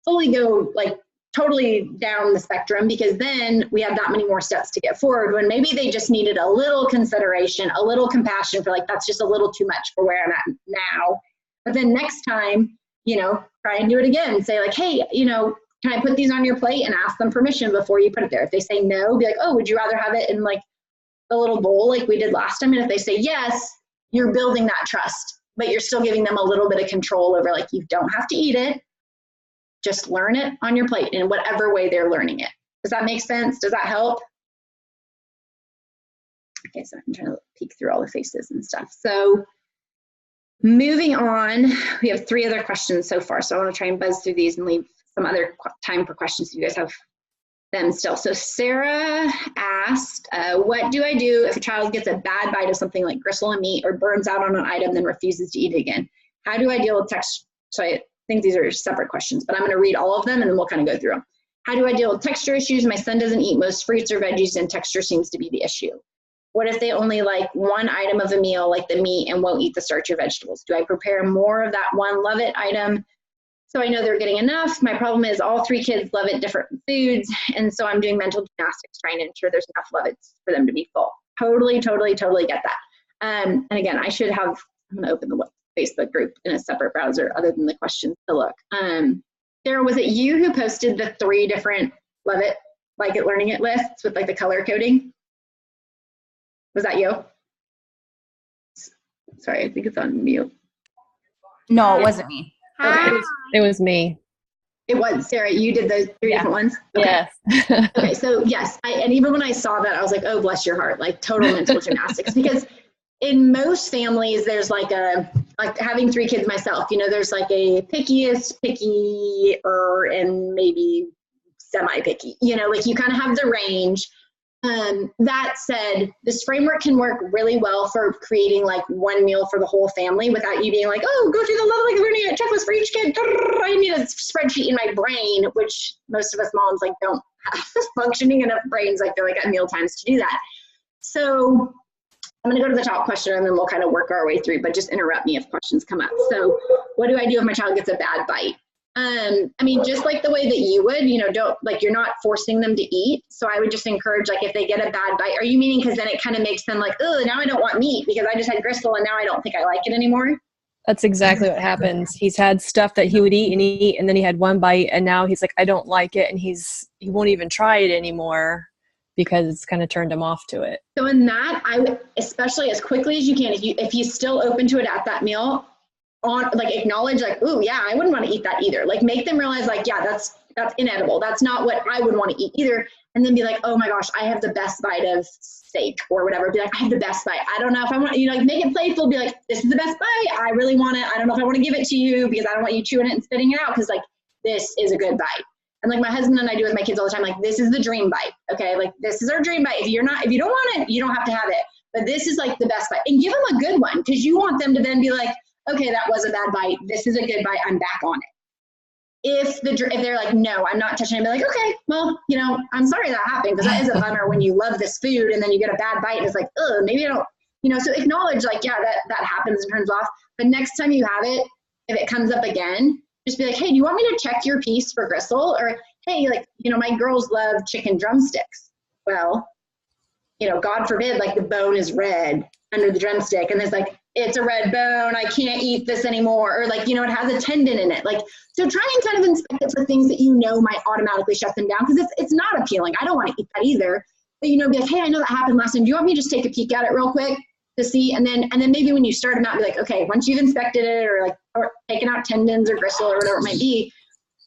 fully go like totally down the spectrum, because then we have that many more steps to get forward, when maybe they just needed a little consideration, a little compassion for like, that's just a little too much for where I'm at now. But then next time, try and do it again. Say like, hey, can I put these on your plate, and ask them permission before you put it there. If they say no, be like, oh, would you rather have it in like a little bowl like we did last time? And if they say yes, you're building that trust, but you're still giving them a little bit of control over like, you don't have to eat it. Just learn it on your plate in whatever way they're learning it. Does that make sense? Does that help? Okay, so I'm trying to peek through all the faces and stuff. So moving on, we have 3 other questions so far. So I want to try and buzz through these and leave some other time for questions if you guys have them still. So Sarah asked, what do I do if a child gets a bad bite of something like gristle and meat, or burns out on an item, then refuses to eat it again? How do I deal with texture? So I think these are separate questions, but I'm going to read all of them and then we'll kind of go through them. How do I deal with texture issues? My son doesn't eat most fruits or veggies, and texture seems to be the issue. What if they only like one item of a meal, like the meat, and won't eat the starch or vegetables? Do I prepare more of that one love it item so I know they're getting enough? My problem is all 3 kids love it different foods, and so I'm doing mental gymnastics trying to ensure there's enough love it's for them to be full. Totally get that. And again, I'm going to open the Facebook group in a separate browser other than the questions to look. Sarah, was it you who posted the 3 different love it, like it, learning it lists with like the color coding? Was that you? Sorry, I think it's on mute. No, it wasn't me. Okay. It was me. It was, Sarah, you did those 3 different ones? Okay. Yes. Okay, so yes, and even when I saw that, I was like, oh, bless your heart, like total mental gymnastics. Because in most families, there's like having 3 kids myself, there's like a pickiest, pickier, and maybe semi-picky, like you kind of have the range. That said, this framework can work really well for creating like one meal for the whole family without you being like, oh, go through the love, like learning a checklist for each kid. I need a spreadsheet in my brain, which most of us moms like don't have functioning enough brains, I feel like, at meal times to do that. So I'm going to go to the top question and then we'll kind of work our way through, but just interrupt me if questions come up. So what do I do if my child gets a bad bite? Just like the way that you would, don't, like, you're not forcing them to eat. So I would just encourage, like, if they get a bad bite, are you meaning, because then it kind of makes them like, oh, now I don't want meat because I just had gristle and now I don't think I like it anymore? That's exactly what happens. He's had stuff that he would eat, and then he had one bite, and now he's like, I don't like it, and he won't even try it anymore because it's kind of turned him off to it. So in that, I would, especially as quickly as you can, if he's still open to it at that meal, acknowledge like, ooh, yeah, I wouldn't want to eat that either. Like, make them realize like, yeah, that's inedible. That's not what I would want to eat either. And then be like, oh my gosh, I have the best bite of steak or whatever. Be like, I have the best bite. I don't know if I want, like, make it playful. Be like, this is the best bite. I really want it. I don't know if I want to give it to you because I don't want you chewing it and spitting it out, because like, this is a good bite. And like my husband and I do with my kids all the time, like, this is the dream bite. Okay. Like, this is our dream bite. If you don't want it, you don't have to have it, but this is like the best bite, and give them a good one. Cause you want them to then be like, okay, that was a bad bite. This is a good bite. I'm back on it. If they're like, no, I'm not touching it, be like, okay, well, I'm sorry that happened, because that is a bummer when you love this food and then you get a bad bite and it's like, oh, maybe so acknowledge like, yeah, that happens and turns off. But next time you have it, if it comes up again, just be like, hey, do you want me to check your piece for gristle? Or, hey, like, my girls love chicken drumsticks. Well, God forbid, like the bone is red under the drumstick and there's like, it's a red bone, I can't eat this anymore. Or like, it has a tendon in it. Like, so try and kind of inspect it for things that might automatically shut them down, because it's not appealing. I don't want to eat that either. But, be like, hey, I know that happened last time. Do you want me to just take a peek at it real quick to see? And then maybe when you start them out, be like, okay, once you've inspected it or taken out tendons or gristle or whatever it might be,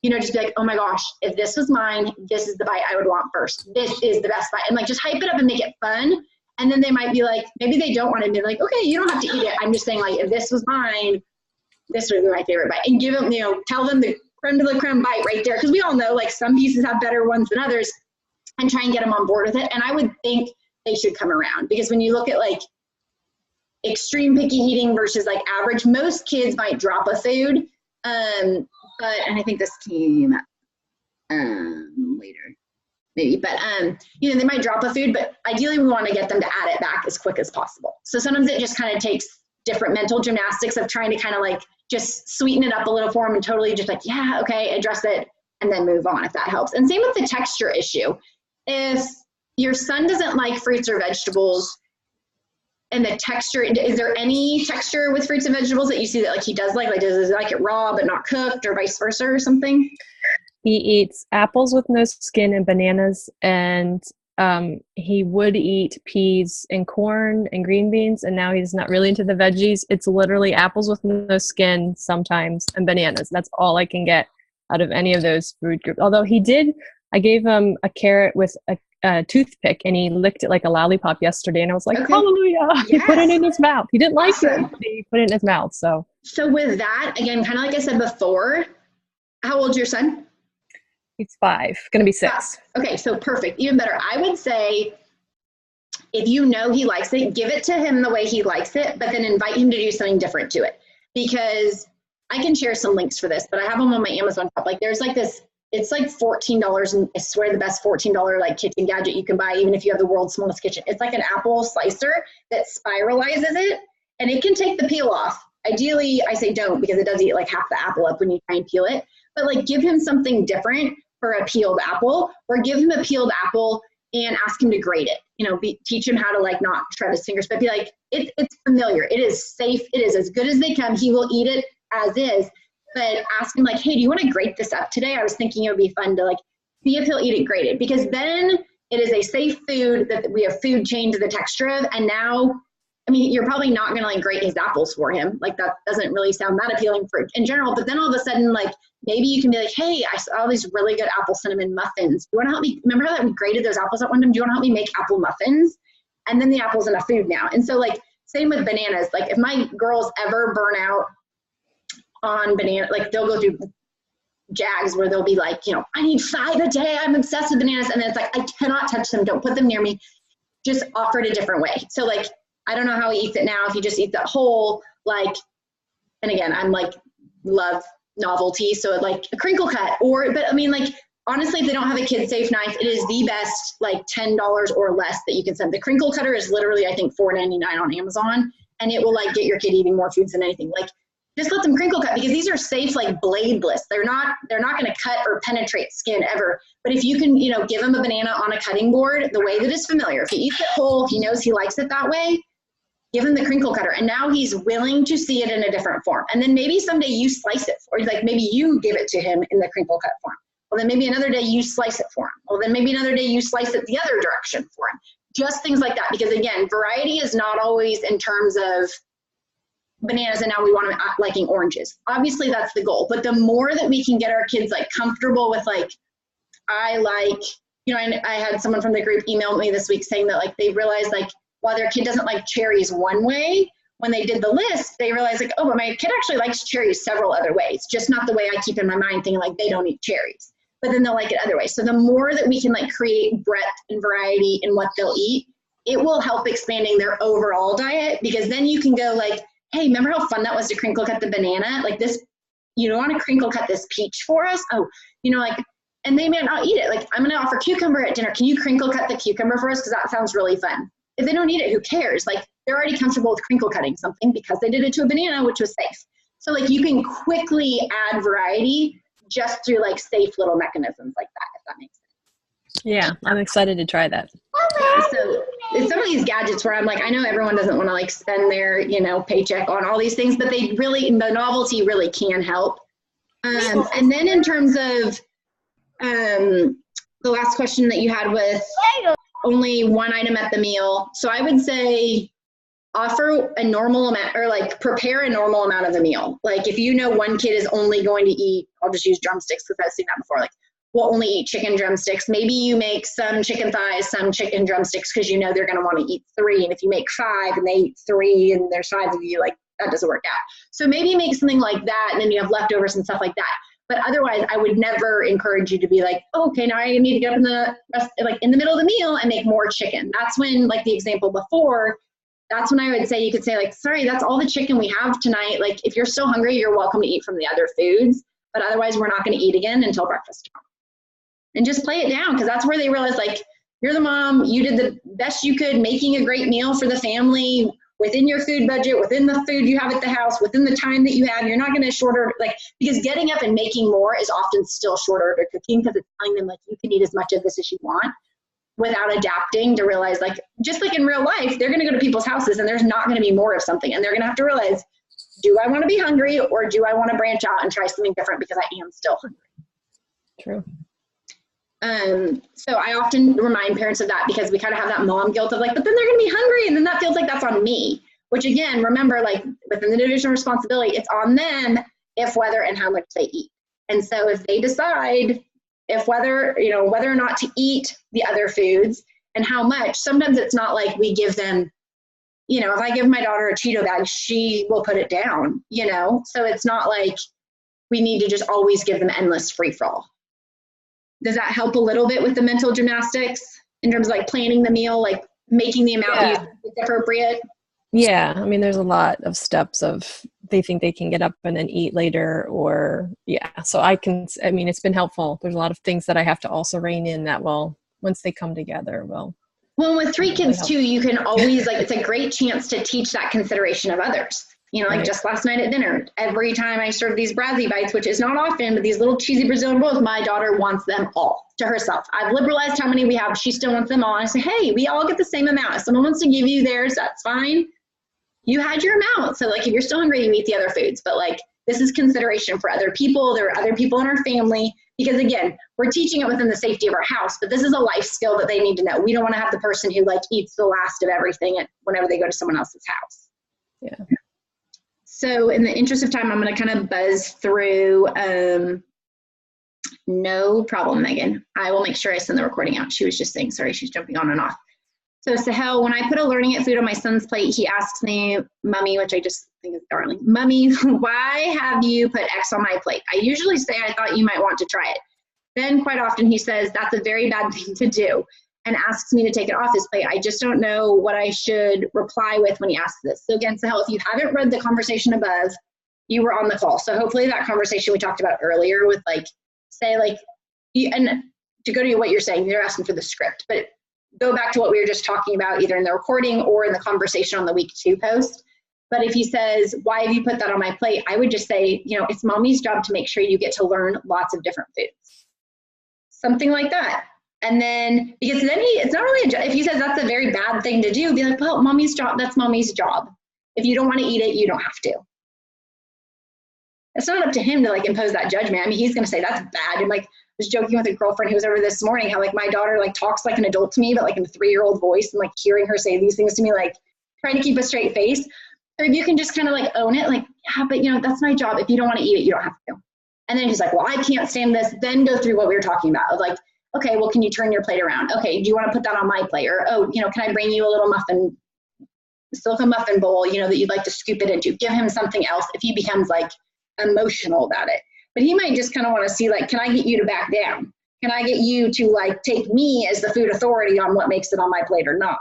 just be like, oh my gosh, if this was mine, this is the bite I would want first. This is the best bite. And like, just hype it up and make it fun. And then they might be like, maybe they don't want to be like, okay, you don't have to eat it. I'm just saying, like, if this was mine, this would be my favorite bite. And give them, tell them the creme de la creme bite right there. Because we all know, like, some pieces have better ones than others, and try and get them on board with it. And I would think they should come around, because when you look at like extreme picky eating versus like average, most kids might drop a food. And I think this came later. Maybe, but they might drop a food, but ideally we want to get them to add it back as quick as possible. So sometimes it just kind of takes different mental gymnastics of trying to kind of like just sweeten it up a little for them and totally just like, yeah, okay, address it and then move on, if that helps. And same with the texture issue. If your son doesn't like fruits or vegetables and the texture, is there any texture with fruits and vegetables that you see that like he does like does he like it raw but not cooked, or vice versa or something? He eats apples with no skin and bananas, and he would eat peas and corn and green beans, and now he's not really into the veggies. It's literally apples with no skin sometimes and bananas. That's all I can get out of any of those food groups. Although I gave him a carrot with a toothpick, and he licked it like a lollipop yesterday, and I was like, okay. Hallelujah. Yes. He put it in his mouth. He didn't like it, but he put it in his mouth. So with that, again, kind of like I said before, how old's your son? He's 5, going to be 6. Okay, so perfect. Even better. I would say if he likes it, give it to him the way he likes it, but then invite him to do something different to it. Because I can share some links for this, but I have them on my Amazon shop. Like there's like this, it's like $14, and I swear the best $14 like kitchen gadget you can buy, even if you have the world's smallest kitchen. It's like an apple slicer that spiralizes it, and it can take the peel off. Ideally, I say don't, because it does eat like half the apple up when you try and peel it. But like give him something different for a peeled apple, or give him a peeled apple and ask him to grate it. Teach him how to like not shred his fingers, but be like, it's familiar. It is safe. It is as good as they come. He will eat it as is, but ask him like, hey, do you want to grate this up today? I was thinking it would be fun to like see if he'll eat it grated, because then it is a safe food that we have food chained to the texture of. And now, I mean, you're probably not going to like grate his apples for him. Like that doesn't really sound that appealing for in general, but then all of a sudden, like maybe you can be like, hey, I saw these really good apple cinnamon muffins. Do you want to help me? Remember how that we grated those apples at one time? Do you want to help me make apple muffins? And then the apple's in a food now. And so like, same with bananas. Like if my girls ever burn out on banana, like they'll go through jags where they'll be like, I need 5 a day. I'm obsessed with bananas. And then it's like, I cannot touch them. Don't put them near me. Just offer it a different way. So like, I don't know how he eats it now. If he just eats it whole, like, and again, I'm like, love novelty. So like a crinkle cut but I mean, like, honestly, if they don't have a kid safe knife, it is the best, like $10 or less that you can send. The crinkle cutter is literally, I think, $4.99 on Amazon, and it will like get your kid eating more foods than anything. Like, just let them crinkle cut, because these are safe, like bladeless. They're not going to cut or penetrate skin ever. But if you can, give him a banana on a cutting board, the way that is familiar, if he eats it whole, if he knows he likes it that way, give him the crinkle cutter. And now he's willing to see it in a different form. And then maybe someday you slice it, or like maybe you give it to him in the crinkle cut form. Well, then maybe another day you slice it for him. Well, then maybe another day you slice it the other direction for him. Just things like that. Because again, variety is not always in terms of bananas and now we want them liking oranges. Obviously that's the goal. But the more that we can get our kids like comfortable with like, I like, I had someone from the group email me this week saying that like they realized like while their kid doesn't like cherries one way, when they did the list, they realized like, oh, but my kid actually likes cherries several other ways, just not the way I keep in my mind thinking like they don't eat cherries, but then they'll like it other ways. So the more that we can like create breadth and variety in what they'll eat, it will help expanding their overall diet, because then you can go like, hey, remember how fun that was to crinkle cut the banana? Like this, you don't want to crinkle cut this peach for us? Oh, like, and they may not eat it. Like, I'm going to offer cucumber at dinner. Can you crinkle cut the cucumber for us? Because that sounds really fun. If they don't eat it, who cares? Like, they're already comfortable with crinkle cutting something because they did it to a banana, which was safe. So like you can quickly add variety just through like safe little mechanisms like that, if that makes sense. Yeah, I'm excited to try that. So it's some of these gadgets where I'm like, I know everyone doesn't want to like spend their, paycheck on all these things, but the novelty really can help. And then in terms of the last question that you had with only one item at the meal. So I would say offer a normal amount, or like prepare a normal amount of the meal. Like if you know one kid is only going to eat, I'll just use drumsticks because I've seen that before. Like we'll only eat chicken drumsticks. Maybe you make some chicken thighs, some chicken drumsticks because you know they're going to want to eat 3. And if you make 5 and they eat 3 and there's 5 of you, like that doesn't work out. So maybe make something like that and then you have leftovers and stuff like that. But otherwise, I would never encourage you to be like, oh, okay, now I need to get up in the middle of the meal and make more chicken. That's when, like the example before, that's when I would say, you could say like, sorry, that's all the chicken we have tonight. Like if you're still hungry, you're welcome to eat from the other foods, but otherwise we're not going to eat again until breakfast tomorrow. And just play it down, because that's where they realize like, you're the mom, you did the best you could making a great meal for the family within your food budget, within the food you have at the house, within the time that you have. You're not going to shorter, because getting up and making more is often still short order cooking, because it's telling them like, you can eat as much of this as you want without adapting to realize, like, just like in real life, they're going to go to people's houses and there's not going to be more of something. And they're going to have to realize, do I want to be hungry or do I want to branch out and try something different because I am still hungry? True. So I often remind parents of that, because we kind of have that mom guilt of like, but then they're going to be hungry. And then that feels like that's on me, which again, remember, like within the division of responsibility, it's on them if, whether, and how much they eat. And so if they decide whether or not to eat the other foods and how much, sometimes it's not like we give them, if I give my daughter a Cheeto bag, she will put it down, so it's not like we need to just always give them endless free for all. Does that help a little bit with the mental gymnastics in terms of like planning the meal, like making the amount appropriate? Yeah. I mean, there's a lot of steps of they think they can get up and then eat later, or so it's been helpful. There's a lot of things that I have to also rein in that once they come together, well, with 3 kids too, you can always it's a great chance to teach that consideration of others. Like just last night at dinner, every time I serve these Brazzi bites, which is not often, but these little cheesy Brazilian rolls, my daughter wants them all to herself. I've liberalized how many we have. She still wants them all. And I say, hey, we all get the same amount. If someone wants to give you theirs, that's fine. You had your amount. So like, if you're still hungry, you eat the other foods. But like, this is consideration for other people. There are other people in our family. Because again, we're teaching it within the safety of our house, but this is a life skill that they need to know. We don't want to have the person who like eats the last of everything whenever they go to someone else's house. Yeah. So in the interest of time, I'm going to kind of buzz through. No problem, Megan. I will make sure I send the recording out. She was just saying, sorry, she's jumping on and off. So Sahel, when I put a learning it food on my son's plate, he asks me, Mommy, which I just think is darling, Mommy, why have you put X on my plate? I usually say, I thought you might want to try it. Then quite often he says, that's a very bad thing to do, and asks me to take it off his plate. I just don't know what I should reply with when he asks this. So again, Sahel, if you haven't read the conversation above, you were on the call. So hopefully that conversation we talked about earlier with and to go to what you're saying, you're asking for the script, but go back to what we were just talking about either in the recording or in the conversation on the week 2 post. But if he says, why have you put that on my plate? I would just say, it's mommy's job to make sure you get to learn lots of different foods. Something like that. And then, because then it's not really if he says that's a very bad thing to do, be like, well, mommy's job, that's mommy's job. If you don't want to eat it, you don't have to. It's not up to him to like impose that judgment. I mean, he's going to say that's bad. And like, I was joking with a girlfriend who was over this morning, how like my daughter like talks like an adult to me, but like in a 3-year-old voice, and like hearing her say these things to me, like trying to keep a straight face. So if you can just kind of like own it, like, yeah, but that's my job. If you don't want to eat it, you don't have to. And then he's like, well, I can't stand this. Then go through what we were talking about of like, okay, well, can you turn your plate around? Okay, do you want to put that on my plate? Or, oh, can I bring you a little muffin, silicone muffin bowl, that you'd like to scoop it into? Give him something else if he becomes like emotional about it. But he might just kind of want to see like, can I get you to back down? Can I get you to like take me as the food authority on what makes it on my plate or not?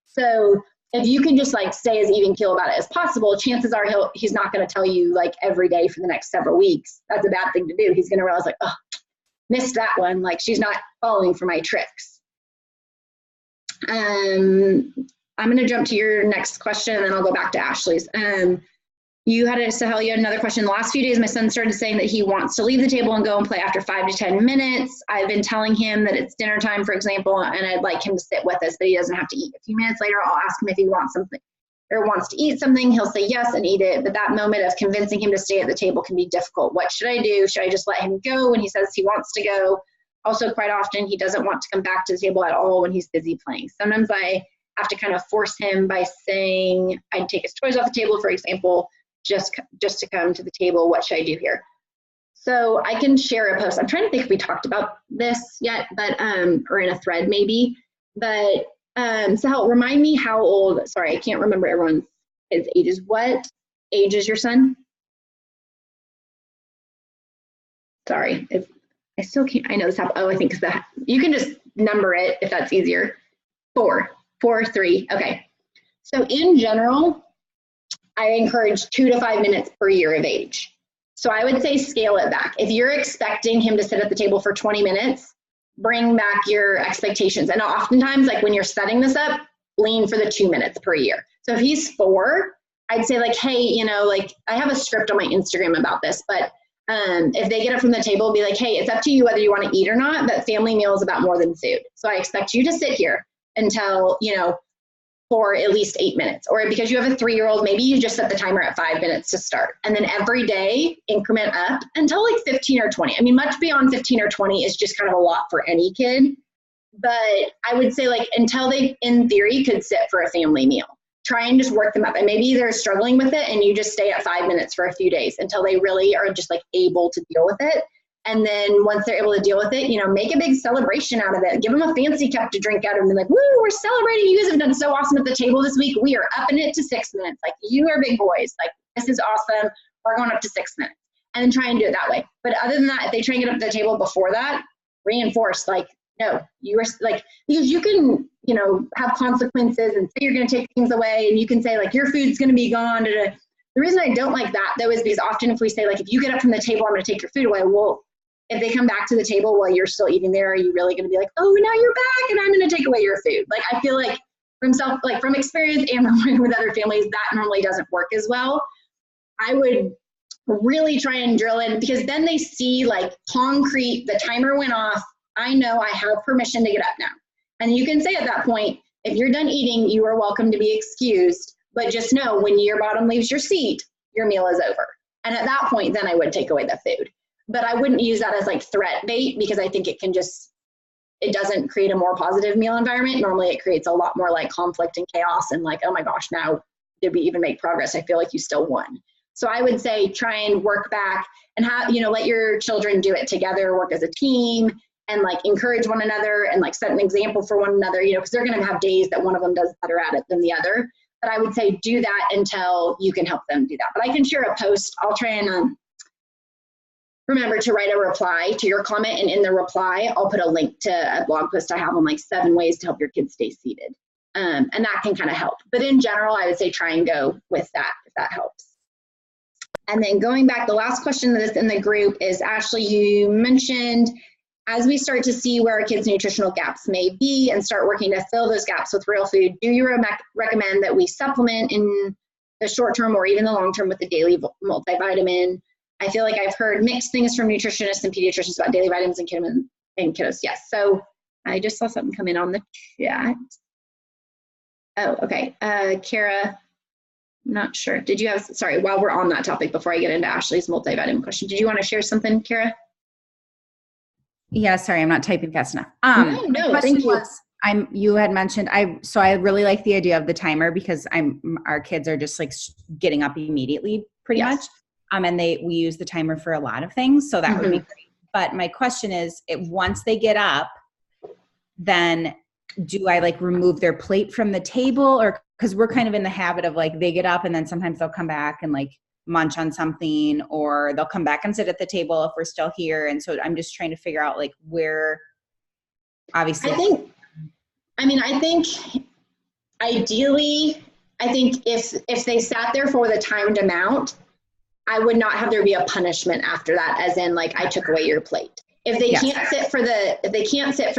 So if you can just like stay as even keel about it as possible, chances are he's not going to tell you like every day for the next several weeks. That's a bad thing to do. He's going to realize like, oh, missed that one. Like she's not falling for my tricks. I'm going to jump to your next question and then I'll go back to Ashley's. You had another question. The last few days, my son started saying that he wants to leave the table and go and play after 5 to 10 minutes. I've been telling him that it's dinner time, for example, and I'd like him to sit with us, but he doesn't have to eat. A few minutes later, I'll ask him if he wants something or wants to eat something. He'll say yes and eat it. But that moment of convincing him to stay at the table can be difficult. What should I do? Should I just let him go when he says he wants to go? Also, quite often, he doesn't want to come back to the table at all when he's busy playing. Sometimes I have to kind of force him by saying I'd take his toys off the table, for example, just to come to the table. What should I do here? So I can share a post. I'm trying to think if we talked about this yet, but or in a thread maybe. But so remind me how old. Sorry, I can't remember everyone's ages. What age is your son? Sorry, if I still can't. I know this happened. Oh, I think that you can just number it if that's easier. 4, 3. Okay. So in general, I encourage 2 to 5 minutes per year of age. So I would say scale it back. If you're expecting him to sit at the table for 20 minutes, bring back your expectations. And oftentimes, like when you're setting this up, lean for the 2 minutes per year. So if he's 4, I'd say like, hey, you know, like I have a script on my Instagram about this, but if they get up from the table, be like, hey, it's up to you whether you want to eat or not, but family meal is about more than food. So I expect you to sit here until, you know, for at least 8 minutes. Or because you have a 3-year-old, maybe you just set the timer at 5 minutes to start. And then every day increment up until like 15 or 20. I mean, much beyond 15 or 20 is just kind of a lot for any kid. But I would say like until they, in theory, could sit for a family meal. Try and just work them up. And maybe they're struggling with it and you just stay at 5 minutes for a few days until they really are just like able to deal with it. And then once they're able to deal with it, you know, make a big celebration out of it. Give them a fancy cup to drink out of and be like, woo, we're celebrating. You guys have done so awesome at the table this week. We are upping it to 6 minutes. Like, you are big boys. Like, this is awesome. We're going up to 6 minutes. And then try and do it that way. But other than that, if they try and get up to the table before that, reinforce, like, no, you are like, because you can, you know, have consequences and say you're going to take things away. And you can say, like, your food's going to be gone. The reason I don't like that, though, is because often if we say, like, if you get up from the table, I'm going to take your food away. Well, if they come back to the table while you're still eating there, are you really going to be like, oh, now you're back and I'm going to take away your food? Like, I feel like from experience and from working with other families, that normally doesn't work as well. I would really try and drill in, because then they see like concrete, the timer went off. I know I have permission to get up now. And you can say at that point, if you're done eating, you are welcome to be excused, but just know when your bottom leaves your seat, your meal is over. And at that point, then I would take away the food. But I wouldn't use that as like threat bait, because I think it doesn't create a more positive meal environment. Normally it creates a lot more like conflict and chaos and like, oh my gosh, now did we even make progress? I feel like you still won. So I would say try and work back and have, you know, let your children do it together, work as a team, and like encourage one another and like set an example for one another, you know, because they're going to have days that one of them does better at it than the other. But I would say do that until you can help them do that. But I can share a post. I'll try and remember to write a reply to your comment, and in the reply, I'll put a link to a blog post I have on like 7 ways to help your kids stay seated. And that can kind of help. But in general, I would say try and go with that, if that helps. And then going back, the last question that's in the group is, Ashley, you mentioned, as we start to see where our kids' nutritional gaps may be and start working to fill those gaps with real food, do you recommend that we supplement in the short term or even the long term with the daily multivitamin? I feel like I've heard mixed things from nutritionists and pediatricians about daily vitamins and kiddos. Yes. So I just saw something come in on the chat. Oh, okay. Kara, not sure. Did you have, sorry, while we're on that topic, before I get into Ashley's multivitamin question, did you want to share something, Kara? Yeah, sorry, I'm not typing fast enough. No, thank you. You had mentioned, so I really like the idea of the timer, because our kids are just like getting up immediately pretty much. And we use the timer for a lot of things. So that would be great. But my question is, once they get up, then do I like remove their plate from the table? Or, because we're kind of in the habit of like, they get up and then sometimes they'll come back and like munch on something, or they'll come back and sit at the table if we're still here. And so I'm just trying to figure out like where, obviously. I think ideally, if they sat there for the timed amount, I would not have there be a punishment after that, as in like, I took away your plate. If they can't sit for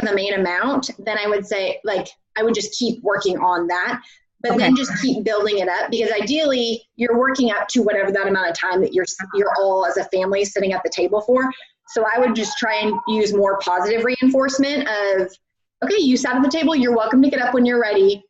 the main amount, then I would say like, I would just keep working on that. but then just keep building it up, because ideally you're working up to whatever that amount of time that you're all as a family sitting at the table for. So I would just try and use more positive reinforcement of, okay, you sat at the table, you're welcome to get up when you're ready.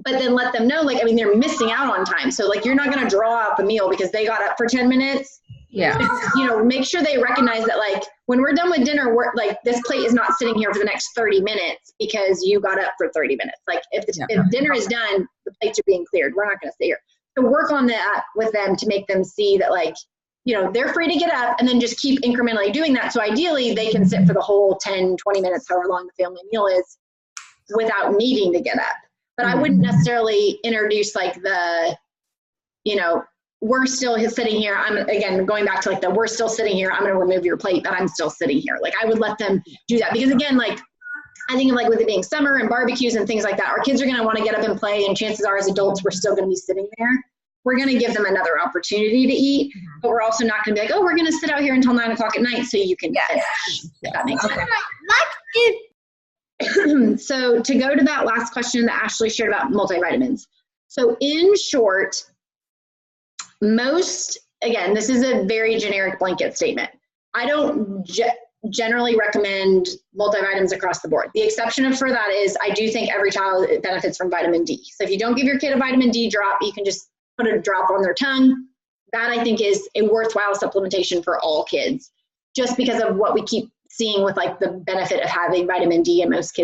But then let them know, like, I mean, they're missing out on time. So like, you're not going to draw out the meal because they got up for 10 minutes. Yeah. You know, make sure they recognize that, like, when we're done with dinner, we're like, this plate is not sitting here for the next 30 minutes because you got up for 30 minutes. Like, if dinner is done, the plates are being cleared. We're not going to stay here. So work on that with them to make them see that, like, you know, they're free to get up, and then just keep incrementally doing that. So ideally they can sit for the whole 10, 20 minutes, however long the family meal is, without needing to get up. But I wouldn't necessarily introduce like the, you know, we're still sitting here. I'm, again, going back to like we're still sitting here. I'm going to remove your plate, but I'm still sitting here. Like, I would let them do that, because again, like, I think of like with it being summer and barbecues and things like that, our kids are going to want to get up and play, and chances are as adults, we're still going to be sitting there. We're going to give them another opportunity to eat, but we're also not going to be like, oh, we're going to sit out here until 9 o'clock at night so you can finish. If that makes sense. So to go to that last question that Ashley shared about multivitamins. So in short, again, this is a very generic blanket statement. I don't generally recommend multivitamins across the board. The exception for that is I do think every child benefits from vitamin D. So if you don't give your kid a vitamin D drop, you can just put a drop on their tongue. That I think is a worthwhile supplementation for all kids, just because of what we keep seeing with like the benefit of having vitamin D, and most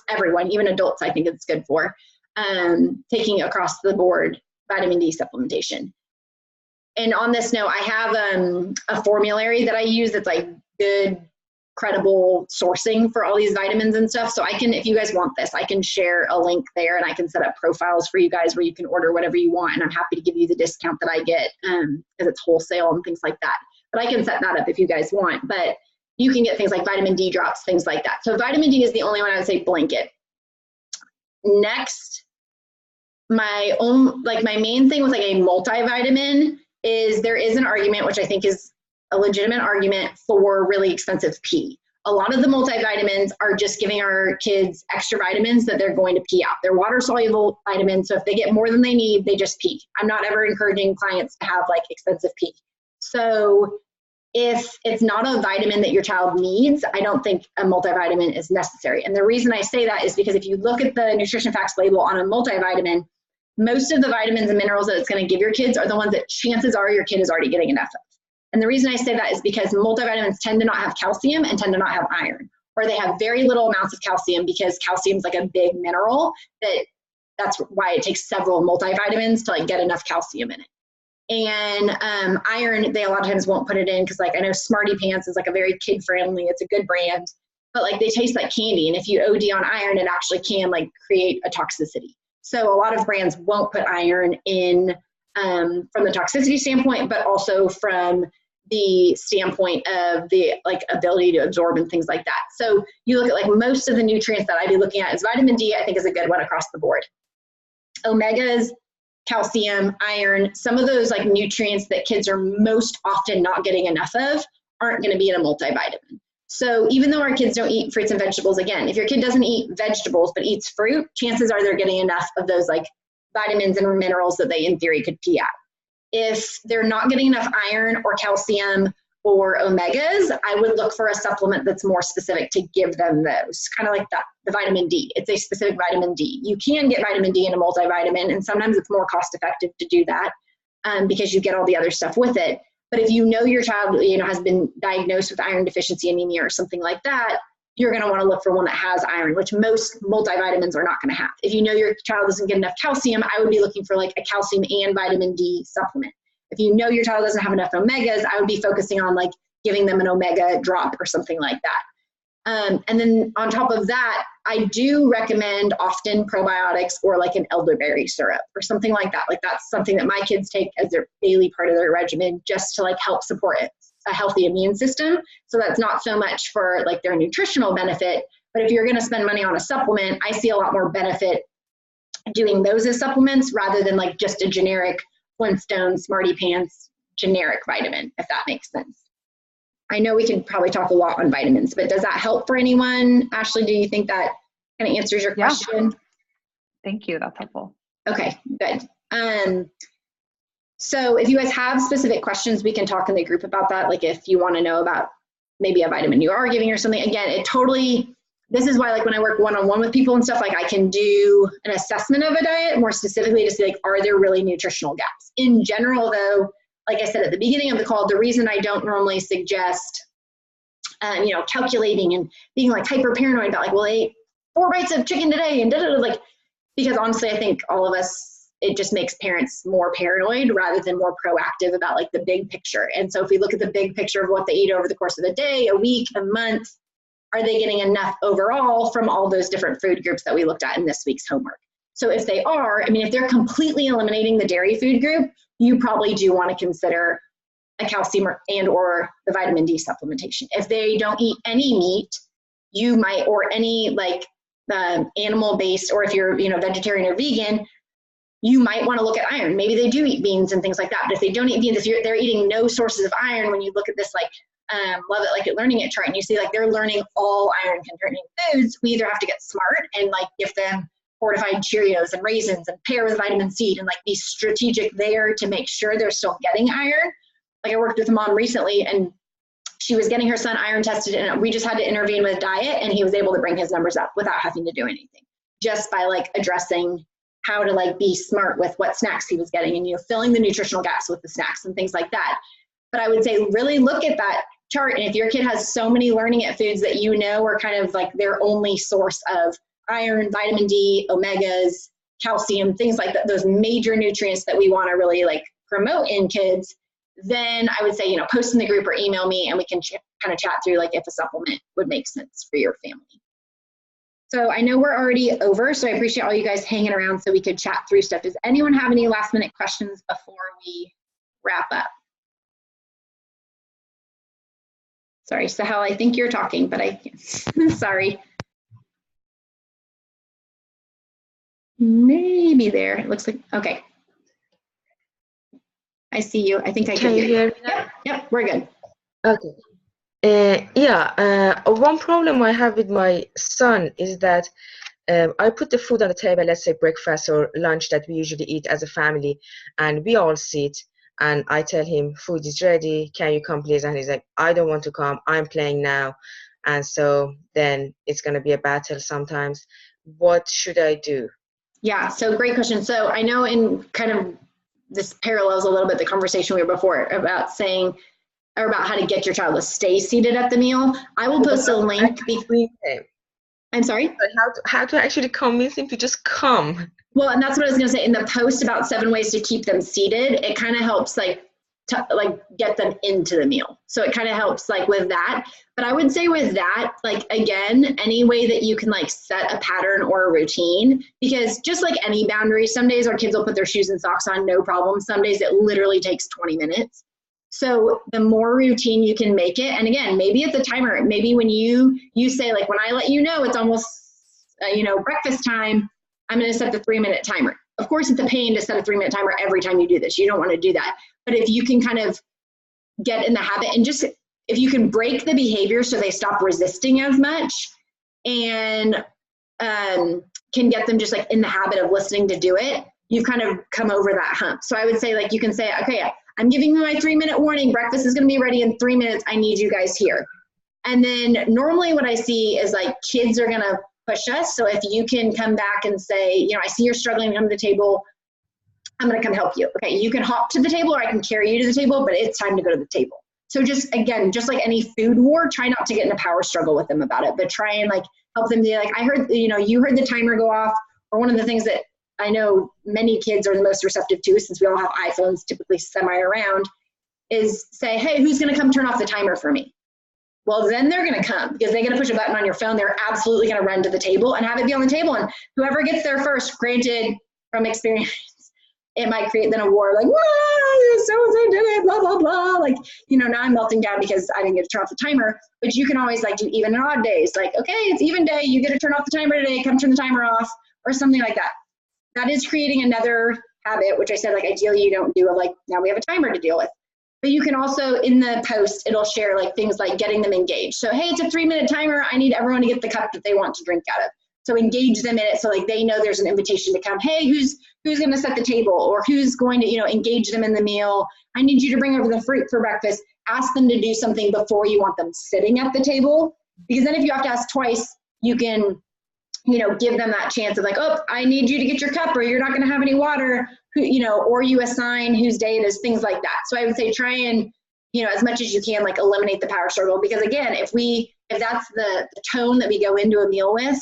everyone, even adults, I think it's good for, taking across the board vitamin D supplementation. And on this note, I have a formulary that I use that's like good, credible sourcing for all these vitamins and stuff. So I can, if you guys want this, I can share a link there, and I can set up profiles for you guys where you can order whatever you want. And I'm happy to give you the discount that I get because it's wholesale and things like that. But I can set that up if you guys want. But you can get things like vitamin D drops, things like that. So vitamin D is the only one I would say blanket. Next, my main thing with like a multivitamin is there is an argument, which I think is a legitimate argument, for really expensive pee. A lot of the multivitamins are just giving our kids extra vitamins that they're going to pee out. They're water-soluble vitamins, so if they get more than they need, they just pee. I'm not ever encouraging clients to have like expensive pee. So if it's not a vitamin that your child needs, I don't think a multivitamin is necessary. And the reason I say that is because if you look at the nutrition facts label on a multivitamin, most of the vitamins and minerals that it's going to give your kids are the ones that chances are your kid is already getting enough of. And the reason I say that is because multivitamins tend to not have calcium and tend to not have iron, or they have very little amounts of calcium, because calcium is like a big mineral that's why it takes several multivitamins to like get enough calcium in it. And iron, they a lot of times won't put it in because, like, I know Smarty Pants is like a very kid friendly, it's a good brand, but like they taste like candy, and if you OD on iron, it actually can like create a toxicity. So a lot of brands won't put iron in from the toxicity standpoint, but also from the standpoint of the like ability to absorb and things like that. So you look at like most of the nutrients that I'd be looking at is vitamin D, I think is a good one across the board. Omegas, calcium, iron, some of those like nutrients that kids are most often not getting enough of aren't going to be in a multivitamin. So even though our kids don't eat fruits and vegetables, again, if your kid doesn't eat vegetables but eats fruit, chances are they're getting enough of those like vitamins and minerals that they in theory could pee out. If they're not getting enough iron or calcium or omegas, I would look for a supplement that's more specific to give them those, kind of like the vitamin D. It's a specific vitamin D. You can get vitamin D in a multivitamin, and sometimes it's more cost effective to do that because you get all the other stuff with it. But if you know your child, has been diagnosed with iron deficiency anemia or something like that, you're going to want to look for one that has iron, which most multivitamins are not going to have. If you know your child doesn't get enough calcium, I would be looking for like a calcium and vitamin D supplement. If you know your child doesn't have enough omegas, I would be focusing on like giving them an omega drop or something like that. And then on top of that, I do recommend often probiotics or like an elderberry syrup or something like that. Like that's something that my kids take as their daily part of their regimen, just to like help support a healthy immune system. So that's not so much for like their nutritional benefit, but if you're going to spend money on a supplement, I see a lot more benefit doing those as supplements rather than like just a generic Flintstone, Smarty Pants, generic vitamin, if that makes sense. I know we could probably talk a lot on vitamins, but does that help for anyone? Ashley, do you think that kind of answers your question? Thank you. That's helpful. Okay, good. So if you guys have specific questions, we can talk in the group about that. Like if you want to know about maybe a vitamin you are giving or something, again, this is why like when I work one-on-one with people and stuff, like I can do an assessment of a diet more specifically to see like, are there really nutritional gaps? In general though, like I said at the beginning of the call, the reason I don't normally suggest, calculating and being like hyper paranoid about like, well, I ate 4 bites of chicken today and like, because honestly, I think all of us, it just makes parents more paranoid rather than more proactive about like the big picture. And so if we look at the big picture of what they eat over the course of a day, a week, a month, are they getting enough overall from all those different food groups that we looked at in this week's homework? So if they are, if they're completely eliminating the dairy food group, you probably do want to consider a calcium or the vitamin D supplementation. If they don't eat any meat, you might, or any like animal-based, or if you're vegetarian or vegan, you might want to look at iron. Maybe they do eat beans and things like that. But if they don't eat beans, if they're eating no sources of iron, when you look at this like Love It Like It Learning It chart and you see like they're learning all iron containing foods, we either have to get smart and like give them fortified Cheerios and raisins and pair with vitamin C and like be strategic there to make sure they're still getting iron. Like I worked with a mom recently and she was getting her son iron tested and we just had to intervene with diet and he was able to bring his numbers up without having to do anything, just by like addressing how to like be smart with what snacks he was getting and filling the nutritional gaps with the snacks and things like that. But I would say really look at that chart, and if your kid has so many Learning It foods that are kind of like their only source of iron, vitamin D, omegas, calcium, things like that, those major nutrients that we want to really like promote in kids, then I would say, post in the group or email me and we can kind of chat through like if a supplement would make sense for your family. So I know we're already over, so I appreciate all you guys hanging around so we could chat through stuff. Does anyone have any last minute questions before we wrap up? Sorry, Sahel, I think you're talking, but I can't. Sorry. Maybe there, it looks like, okay. I see you, I think I can hear you. Yep, we're good. Okay. One problem I have with my son is that I put the food on the table, let's say breakfast or lunch that we usually eat as a family, and we all sit, and I tell him, food is ready, can you come please? And he's like, I don't want to come, I'm playing now. And so then it's going to be a battle sometimes. What should I do? Yeah, so great question. So I know in kind of this parallels a little bit the conversation we were before about saying, or about how to get your child to stay seated at the meal. I will post a link. I'm sorry? How to actually convince him to just come? Well, and that's what I was going to say. In the post about 7 ways to keep them seated, it kind of helps like get them into the meal. So it kind of helps like with that. But I would say with that, like, again, any way that you can like set a pattern or a routine, because just like any boundary, some days our kids will put their shoes and socks on, no problem. Some days it literally takes 20 minutes. So the more routine you can make it, and again, maybe it's a timer. Maybe when you say like, when I let you know it's almost, breakfast time, I'm going to set the 3-minute timer. Of course, it's a pain to set a 3-minute timer every time you do this. You don't want to do that. But if you can kind of get in the habit and just, if you can break the behavior so they stop resisting as much and can get them just like in the habit of listening to do it, you've kind of come over that hump. So I would say like, you can say, okay, I'm giving you my 3-minute warning. Breakfast is going to be ready in 3 minutes. I need you guys here. And then normally what I see is like kids are going to push us. So if you can come back and say, I see you're struggling to come to the table. I'm going to come help you. Okay, you can hop to the table or I can carry you to the table, but it's time to go to the table. So just, again, just like any food war, try not to get in a power struggle with them about it, but try and like help them be like, I heard, you heard the timer go off. Or one of the things that I know many kids are the most receptive to, since we all have iPhones typically semi-around, is say, hey, who's going to come turn off the timer for me? Well, then they're going to come because they're going to push a button on your phone. They're absolutely going to run to the table and have it be on the table. And whoever gets there first, granted from experience, it might create then a war like, so-and-so did it, blah, blah, blah. Like, now I'm melting down because I didn't get to turn off the timer. But you can always like do even and odd days. Like, okay, it's even day. You get to turn off the timer today. Come turn the timer off or something like that. That is creating another habit, which I said, like, ideally you don't do, of like, now we have a timer to deal with. But you can also, in the post, it'll share like things like getting them engaged. So, hey, it's a 3-minute timer. I need everyone to get the cup that they want to drink out of. So engage them in it so like they know there's an invitation to come. Hey, who's going to set the table, or who's going to, engage them in the meal. I need you to bring over the fruit for breakfast. Ask them to do something before you want them sitting at the table, because then if you have to ask twice, you can, give them that chance of like, oh, I need you to get your cup, or you're not going to have any water, or you assign whose day it is, things like that. So I would say try and, as much as you can, like eliminate the power struggle, because again, if that's the tone that we go into a meal with,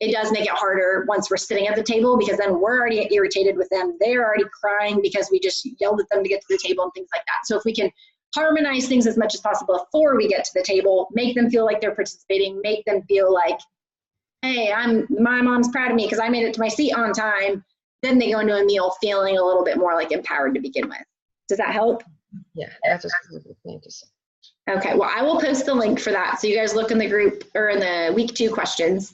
it does make it harder once we're sitting at the table, because then we're already irritated with them. They're already crying because we just yelled at them to get to the table and things like that. So if we can harmonize things as much as possible before we get to the table, make them feel like they're participating, make them feel like, hey, my mom's proud of me because I made it to my seat on time, then they go into a meal feeling a little bit more like empowered to begin with. Does that help? Yeah, that's perfect. Thank you so much. Okay, well, I will post the link for that. So you guys look in the group or in the week 2 questions.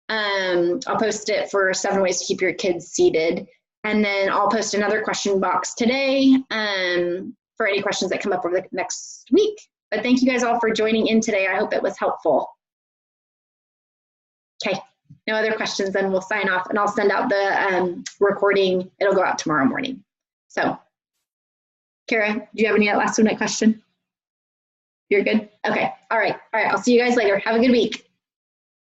I'll post it for 7 ways to keep your kids seated. And then I'll post another question box today for any questions that come up over the next week. But thank you guys all for joining in today. I hope it was helpful. Okay, no other questions, then we'll sign off and I'll send out the recording. It'll go out tomorrow morning. So, Kara, do you have any last minute question? You're good? Okay, all right. I'll see you guys later. Have a good week.